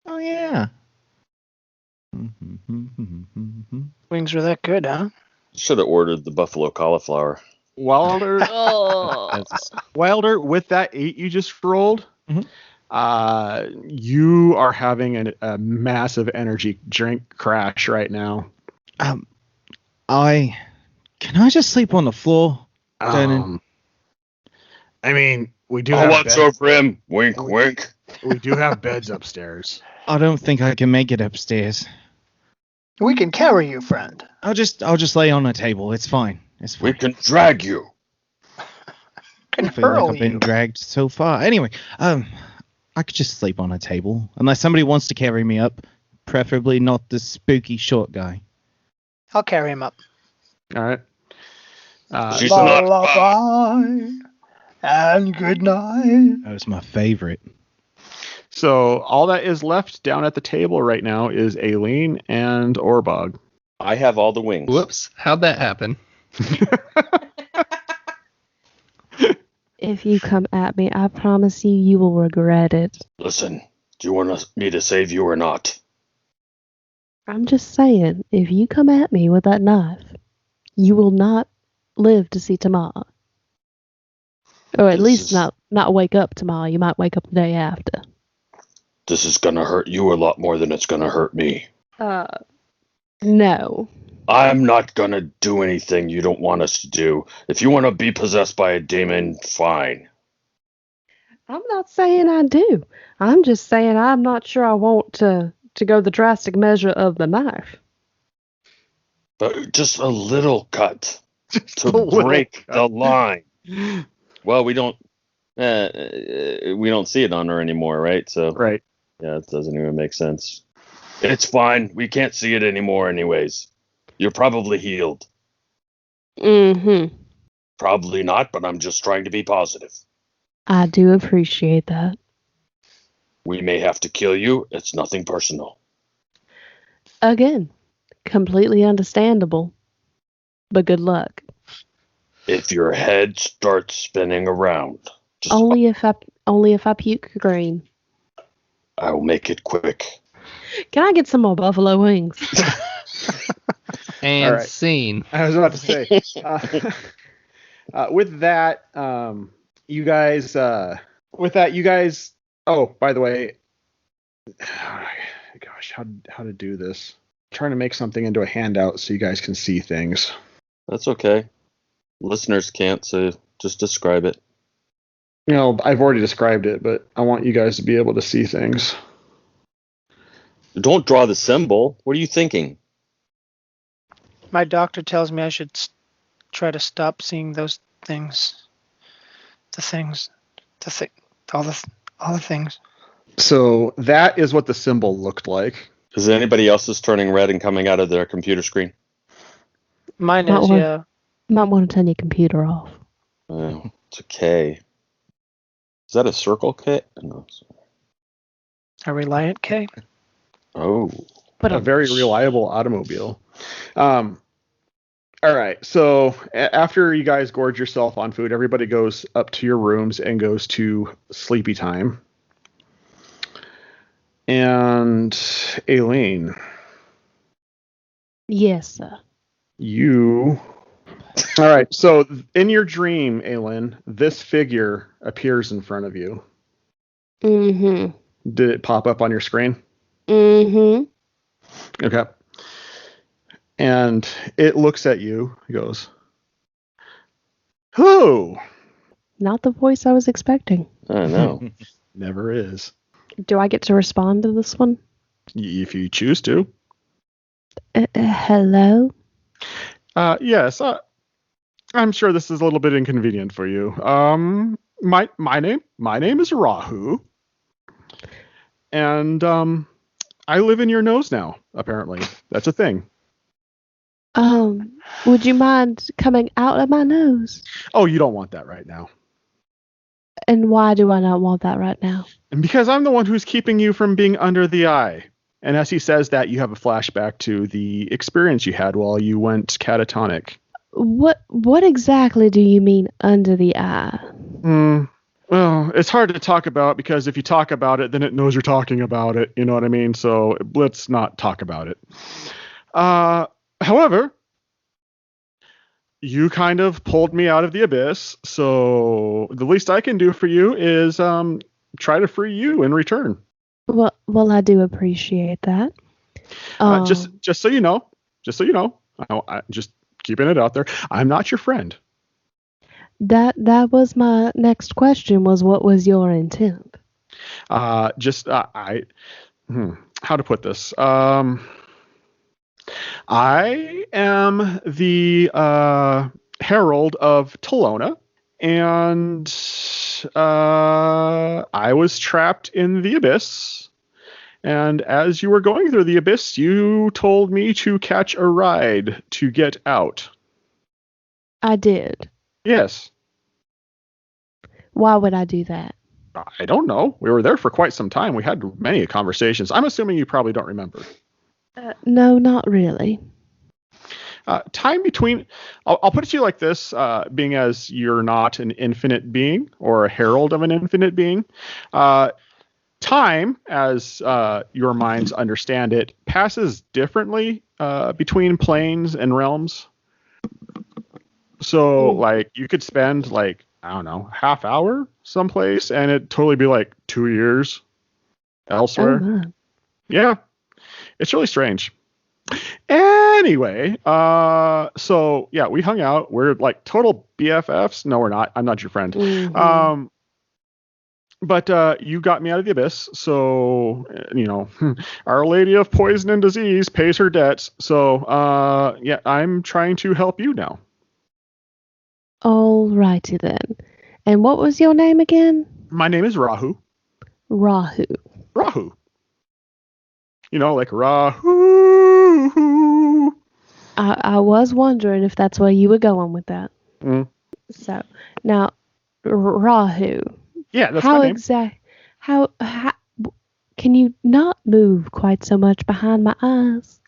Oh, yeah. Wings were that good, huh? Should have ordered the buffalo cauliflower. Wilder, Oh. Wilder, with that 8 you just rolled, Mhm. You are having a massive energy drink crash right now. Can I just sleep on the floor? I mean, we do I'll have watch beds. over him. Wink, wink. We do have beds upstairs. I don't think I can make it upstairs. We can carry you, friend. I'll just lay on a table. It's fine. It's fine. We can drag you. Can I feel like hurl I've been you. dragged so far. Anyway, I could just sleep on a table unless somebody wants to carry me up. Preferably not the spooky short guy. I'll carry him up. All right. She's not Lullaby and good night. That was my favorite. So all that is left down at the table right now is Aileen and Orbog. I have all the wings. Whoops. How'd that happen? If you come at me, I promise you will regret it. Listen, do you want me to save you or not? I'm just saying, if you come at me with that knife, you will not live to see tomorrow. Or at This least is- not wake up tomorrow. You might wake up the day after. This is gonna hurt you a lot more than it's gonna hurt me. No. I'm not gonna do anything you don't want us to do. If you want to be possessed by a demon, fine. I'm not saying I do. I'm just saying I'm not sure I want to go the drastic measure of the knife. But just a little cut to a little break cut. the line. Well, we don't see it on her anymore, right? So Right. yeah, it doesn't even make sense. It's fine. We can't see it anymore, anyways. You're probably healed. Mm-hmm. Probably not, but I'm just trying to be positive. I do appreciate that. We may have to kill you. It's nothing personal. Again, completely understandable. But good luck. If your head starts spinning around, just Only if I puke green. I'll make it quick. Can I get some more buffalo wings? And All right. scene. I was about to say. With that, you guys. Oh, by the way, gosh, how to do this? I'm trying to make something into a handout so you guys can see things. That's okay. Listeners can't, so just describe it. You know, I've already described it, but I want you guys to be able to see things. Don't draw the symbol. What are you thinking? My doctor tells me I should try to stop seeing those things. All the things. So that is what the symbol looked like. Is anybody else's turning red and coming out of their computer screen? Mine Not is, one. yeah. Might want to turn your computer off. Oh, it's a K. Is that a circle K? No. A Reliant K. Oh. But A very reliable automobile. All right. So after you guys gorge yourself on food, everybody goes up to your rooms and goes to sleepy time. And Aileen, Yes, sir. you. All right. So in your dream, Aileen, this figure appears in front of you. Mm-hmm. Did it pop up on your screen? Mm-hmm. Okay. And it looks at you. It goes, "Who? Not the voice I was expecting. I know. Never is. Do I get to respond to this one? If you choose to. Hello? Yes. I'm sure this is a little bit inconvenient for you. My name is Rahu. And I live in your nose now, apparently. That's a thing. Would you mind coming out of my nose? Oh, you don't want that right now. And why do I not want that right now? And because I'm the one who's keeping you from being under the eye. And as he says that, you have a flashback to the experience you had while you went catatonic. What exactly do you mean under the eye? Well, it's hard to talk about because if you talk about it, then it knows you're talking about it. You know what I mean? So let's not talk about it. However, you kind of pulled me out of the abyss. So the least I can do for you is try to free you in return. Well, I do appreciate that. Just so you know, I just keeping it out there. I'm not your friend. That was my next question. Was what was your intent? How to put this? I am the herald of Tolona, and I was trapped in the abyss. And as you were going through the abyss, you told me to catch a ride to get out. I did. Yes. Why would I do that? I don't know. We were there for quite some time. We had many conversations. I'm assuming you probably don't remember. No, not really. Time between... I'll put it to you like this, being as you're not an infinite being or a herald of an infinite being. Time, as your minds understand it, passes differently between planes and realms. So, like, you could spend, like, I don't know, half hour someplace, and it'd totally be like 2 years elsewhere. Oh, man. Yeah, it's really strange. Anyway, so yeah, we hung out. We're like total BFFs. No, we're not. I'm not your friend. Mm-hmm. But you got me out of the abyss, so Our Lady of Poison and Disease pays her debts. So yeah, I'm trying to help you now. Alrighty then. And what was your name again? My name is Rahu. Rahu. Rahu. Like Rahu. I was wondering if that's where you were going with that. So now, Rahu. Yeah, that's my name. How can you not move quite so much behind my eyes?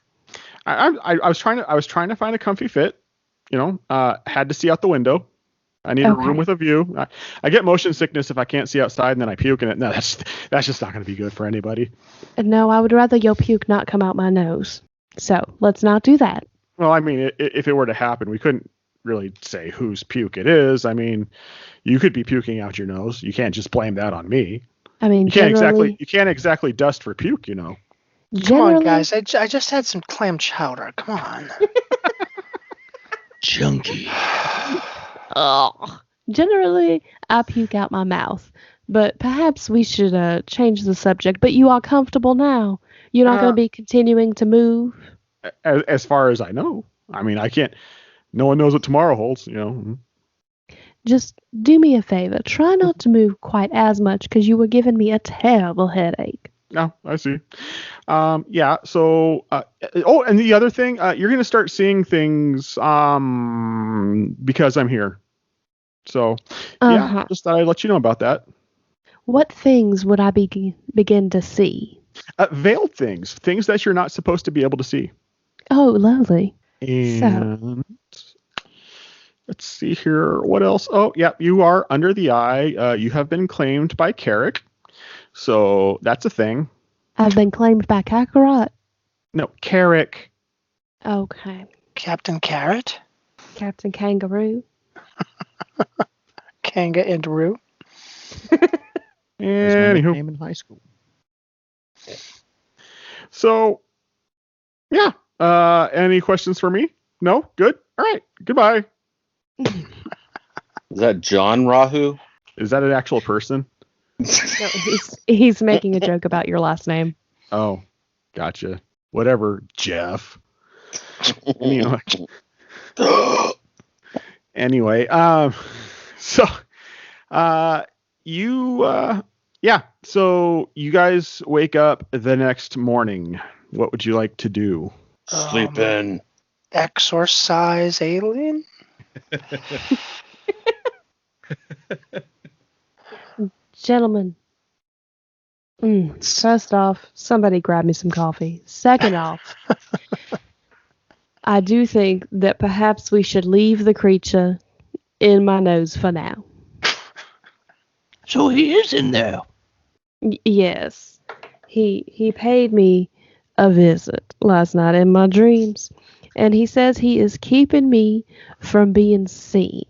I was trying to find a comfy fit. Had to see out the window. I need a room with a view. I get motion sickness if I can't see outside, and then I puke in it. No, that's just not going to be good for anybody. No, I would rather your puke not come out my nose. So let's not do that. Well, I mean, if it were to happen, we couldn't really say whose puke it is. I mean, you could be puking out your nose. You can't just blame that on me. I mean, you can't exactly dust for puke, Come on, guys. I just had some clam chowder. Come on. Chunky. Generally, I puke out my mouth, but perhaps we should change the subject. But you are comfortable now. You're not going to be continuing to move? As far as I know. I mean, I can't... No one knows what tomorrow holds, Just do me a favor. Try not to move quite as much, because you were giving me a terrible headache. No, I see. Yeah, so... and the other thing, you're going to start seeing things because I'm here. So, yeah, just thought I'd let you know about that. What things would I begin to see? Veiled things that you're not supposed to be able to see. Oh, lovely. And let's see here. What else? Oh, yeah, you are under the eye. You have been claimed by Carrick. So that's a thing. I've been claimed by Kakarot. No, Carrick. Okay. Captain Carrot? Captain Kangaroo. Kanga and Roo. Anywho. Name in high school. So, yeah. Any questions for me? No? Good? All right. Goodbye. Is that John Rahu? Is that an actual person? No, he's making a joke about your last name. Oh, gotcha. Whatever, Jeff. Anyway, so you guys wake up the next morning. What would you like to do? Sleep in. Exorcise alien? Gentlemen, first off, somebody grab me some coffee. Second off, I do think that perhaps we should leave the creature in my nose for now. So he is in there. Yes. He paid me a visit last night in my dreams, and he says he is keeping me from being seen.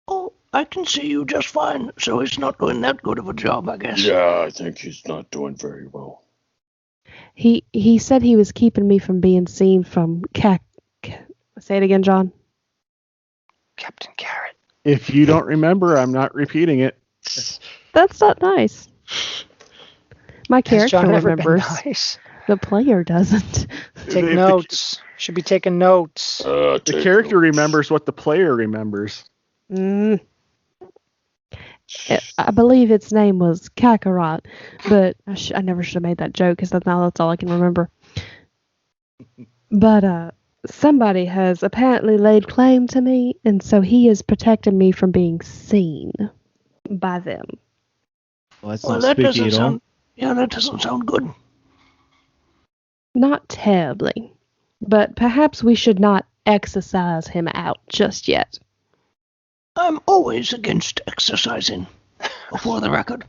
Oh, I can see you just fine, so he's not doing that good of a job, I guess. Yeah, I think he's not doing very well. He said he was keeping me from being seen from say it again, John. Captain Carrot. If you don't remember, I'm not repeating it. That's not nice. My character Has John ever remembers. been nice? The player doesn't. Take notes. Should be taking notes. The character remembers what the player remembers. I believe its name was Kakarot, but I never should have made that joke because that's all I can remember. But somebody has apparently laid claim to me, and so he is protecting me from being seen by them. Well, that's not spooky at all. Yeah, that doesn't sound good. Not terribly, but perhaps we should not exercise him out just yet. I'm always against exercising, for the record.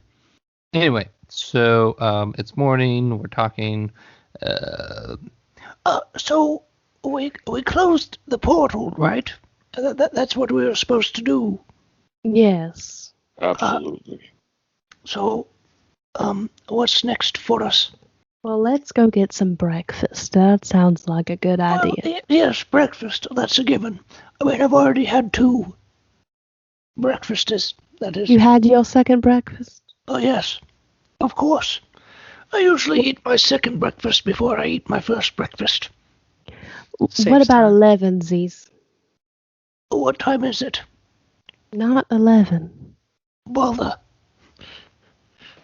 Anyway, so it's morning. We're talking. So we closed the portal, right? That's what we were supposed to do. Yes. Absolutely. So, what's next for us? Well, let's go get some breakfast. That sounds like a good idea. Yes, breakfast. That's a given. I mean, I've already had 2 breakfasts. That is. You had your second breakfast? Oh yes, of course. I usually eat my second breakfast before I eat my first breakfast. What about 11sies? What time is it? Not 11. Bother.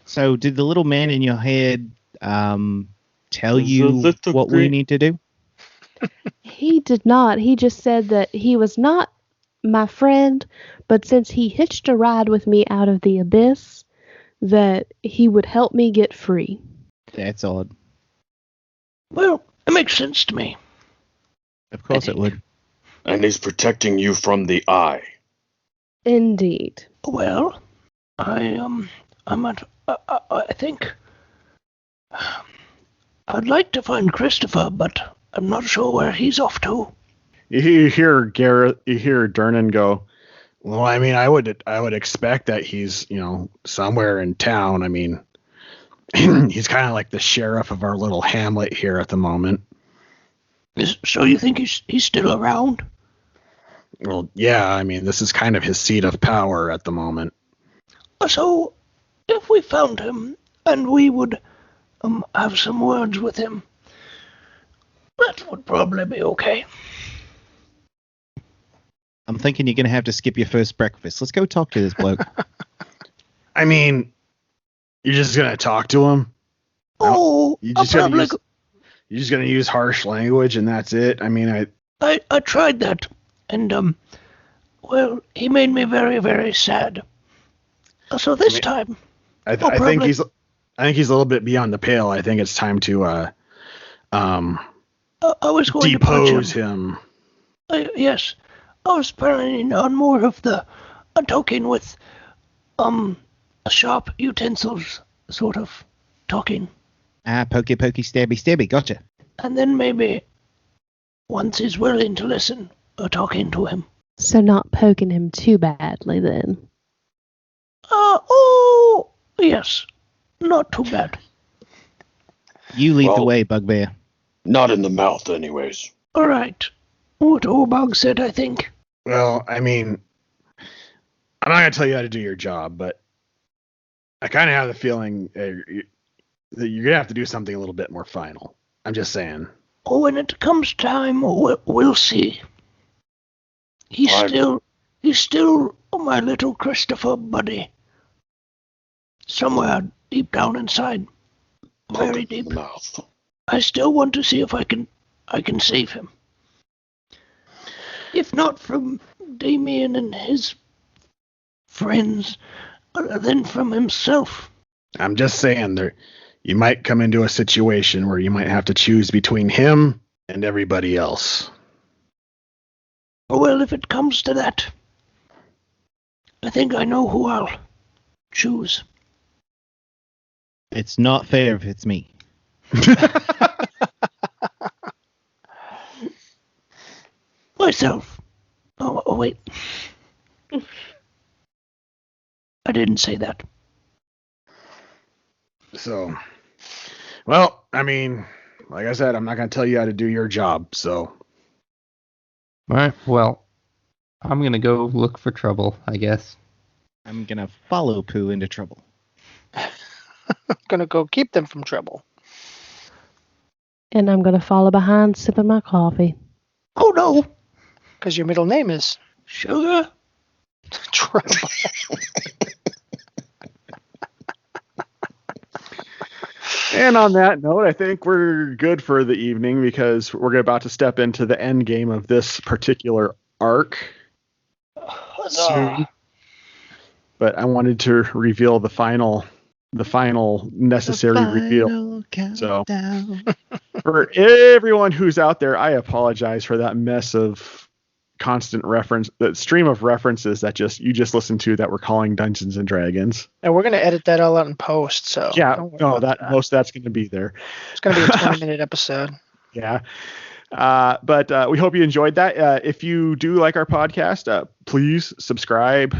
So, did the little man in your head tell you what we need to do? He did not. He just said that he was not my friend, but since he hitched a ride with me out of the abyss, that he would help me get free. That's odd. Well, it makes sense to me. Of course it would. And he's protecting you from the eye. Indeed. Well, I think I'd like to find Christopher, but I'm not sure where he's off to. You hear Durnan go, well, I mean, I would expect that he's, somewhere in town. I mean, he's kind of like the sheriff of our little hamlet here at the moment. So you think he's still around? Well, yeah, I mean, this is kind of his seat of power at the moment. So, if we found him and we would have some words with him, that would probably be okay. I'm thinking you're going to have to skip your first breakfast. Let's go talk to this bloke. I mean, you're just going to talk to him? Oh, you're just going to use harsh language and that's it? I mean, I tried that, and, well, he made me very, very sad. So this time... I think he's a little bit beyond the pale. I think it's time to, I was going depose to punch him. Yes. I was planning on more of the talking with, sharp utensils sort of talking. Pokey, pokey, stabby, stabby. Gotcha. And then maybe, once he's willing to listen, talking to him. So not poking him too badly then. Oh, yes. Not too bad. You lead the way, Bugbear. Not in the mouth, anyways. All right. What Orbog said, I think. Well, I mean, I'm not gonna tell you how to do your job, but I kind of have the feeling that you're gonna have to do something a little bit more final. I'm just saying. Oh, when it comes time, we'll see. He's still my little Christopher buddy. Somewhere deep down inside, very deep. I still want to see if I can save him. If not from Damien and his friends, then from himself. I'm just saying you might come into a situation where you might have to choose between him and everybody else. Well, if it comes to that, I think I know who I'll choose. It's not fair if it's me. Myself. Oh, wait. I didn't say that. So, well, I mean, like I said, I'm not going to tell you how to do your job, so. All right, well, I'm going to go look for trouble, I guess. I'm going to follow Pooh into trouble. Gonna go keep them from trouble. And I'm going to follow behind sipping my coffee. Oh, no. Because your middle name is Sugar. Trouble. And on that note, I think we're good for the evening because we're about to step into the end game of this particular arc soon. But I wanted to reveal the final necessary reveal. So for everyone who's out there, I apologize for that mess of constant reference, that stream of references that you just listened to that we're calling Dungeons and Dragons. And we're gonna edit that all out in post. So yeah, no, most that's gonna be there. It's gonna be a 20-minute episode. Yeah. But we hope you enjoyed that. If you do like our podcast, please subscribe,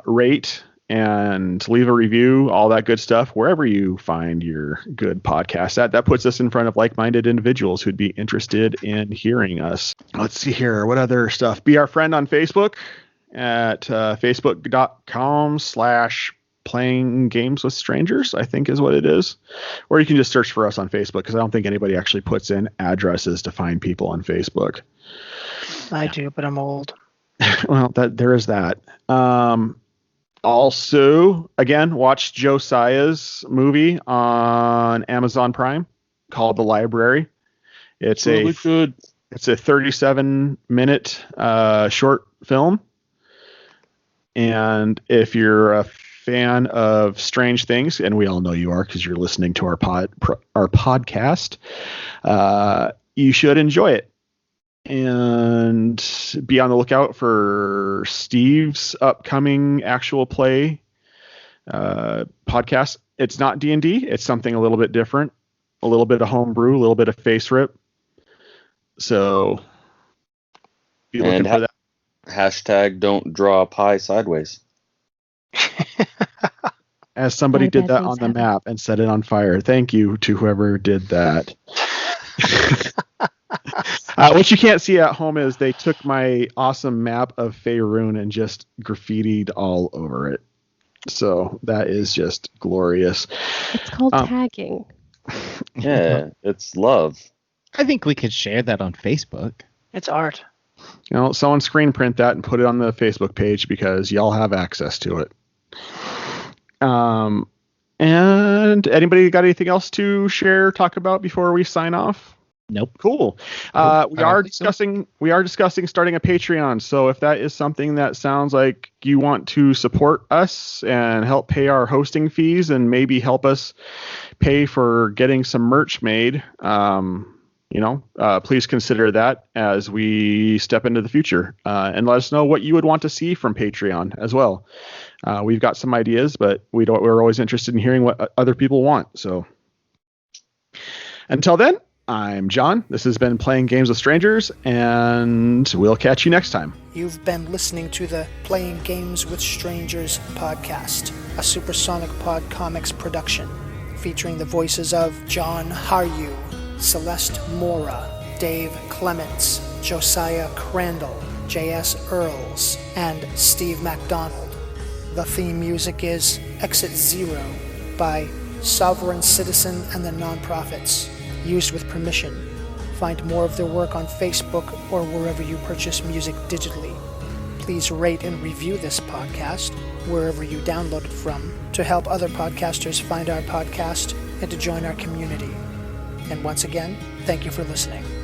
rate, and leave a review, all that good stuff, wherever you find your good podcast. That puts us in front of like-minded individuals who'd be interested in hearing us. Let's see here. What other stuff? Be our friend on Facebook at facebook.com/playing games with strangers, I think is what it is. Or you can just search for us on Facebook, because I don't think anybody actually puts in addresses to find people on Facebook. I do, but I'm old. Well, there is that. Also, again, watch Josiah's movie on Amazon Prime called The Library. It's really good. It's a 37-minute short film. And if you're a fan of strange things, and we all know you are because you're listening to our podcast, you should enjoy it. And be on the lookout for Steve's upcoming actual play podcast. It's not D&D. It's something a little bit different, a little bit of homebrew, a little bit of face rip. So be looking for that. Hashtag don't draw a pie sideways. As somebody did that on the map and set it on fire. Thank you to whoever did that. What you can't see at home is they took my awesome map of Faerun and just graffitied all over it. So that is just glorious. It's called tagging. Yeah, it's love. I think we could share that on Facebook. It's art. You know, someone screen print that and put it on the Facebook page because y'all have access to it. And anybody got anything else to share, talk about before we sign off? Nope. Cool. We are discussing starting a Patreon. So if that is something that sounds like you want to support us and help pay our hosting fees and maybe help us pay for getting some merch made, please consider that as we step into the future, and let us know what you would want to see from Patreon as well. We've got some ideas, but we're always interested in hearing what other people want. So until then, I'm John. This has been Playing Games with Strangers, and we'll catch you next time. You've been listening to the Playing Games with Strangers podcast, a Supersonic Pod Comics production, featuring the voices of John Harju, Celeste Mora, Dave Clements, Josiah Crandall, J.S. Earls, and Steve MacDonald. The theme music is Exit Zero by Sovereign Citizen and the Nonprofits, used with permission. Find more of their work on Facebook or wherever you purchase music digitally. Please rate and review this podcast wherever you download it from to help other podcasters find our podcast and to join our community. And once again, thank you for listening.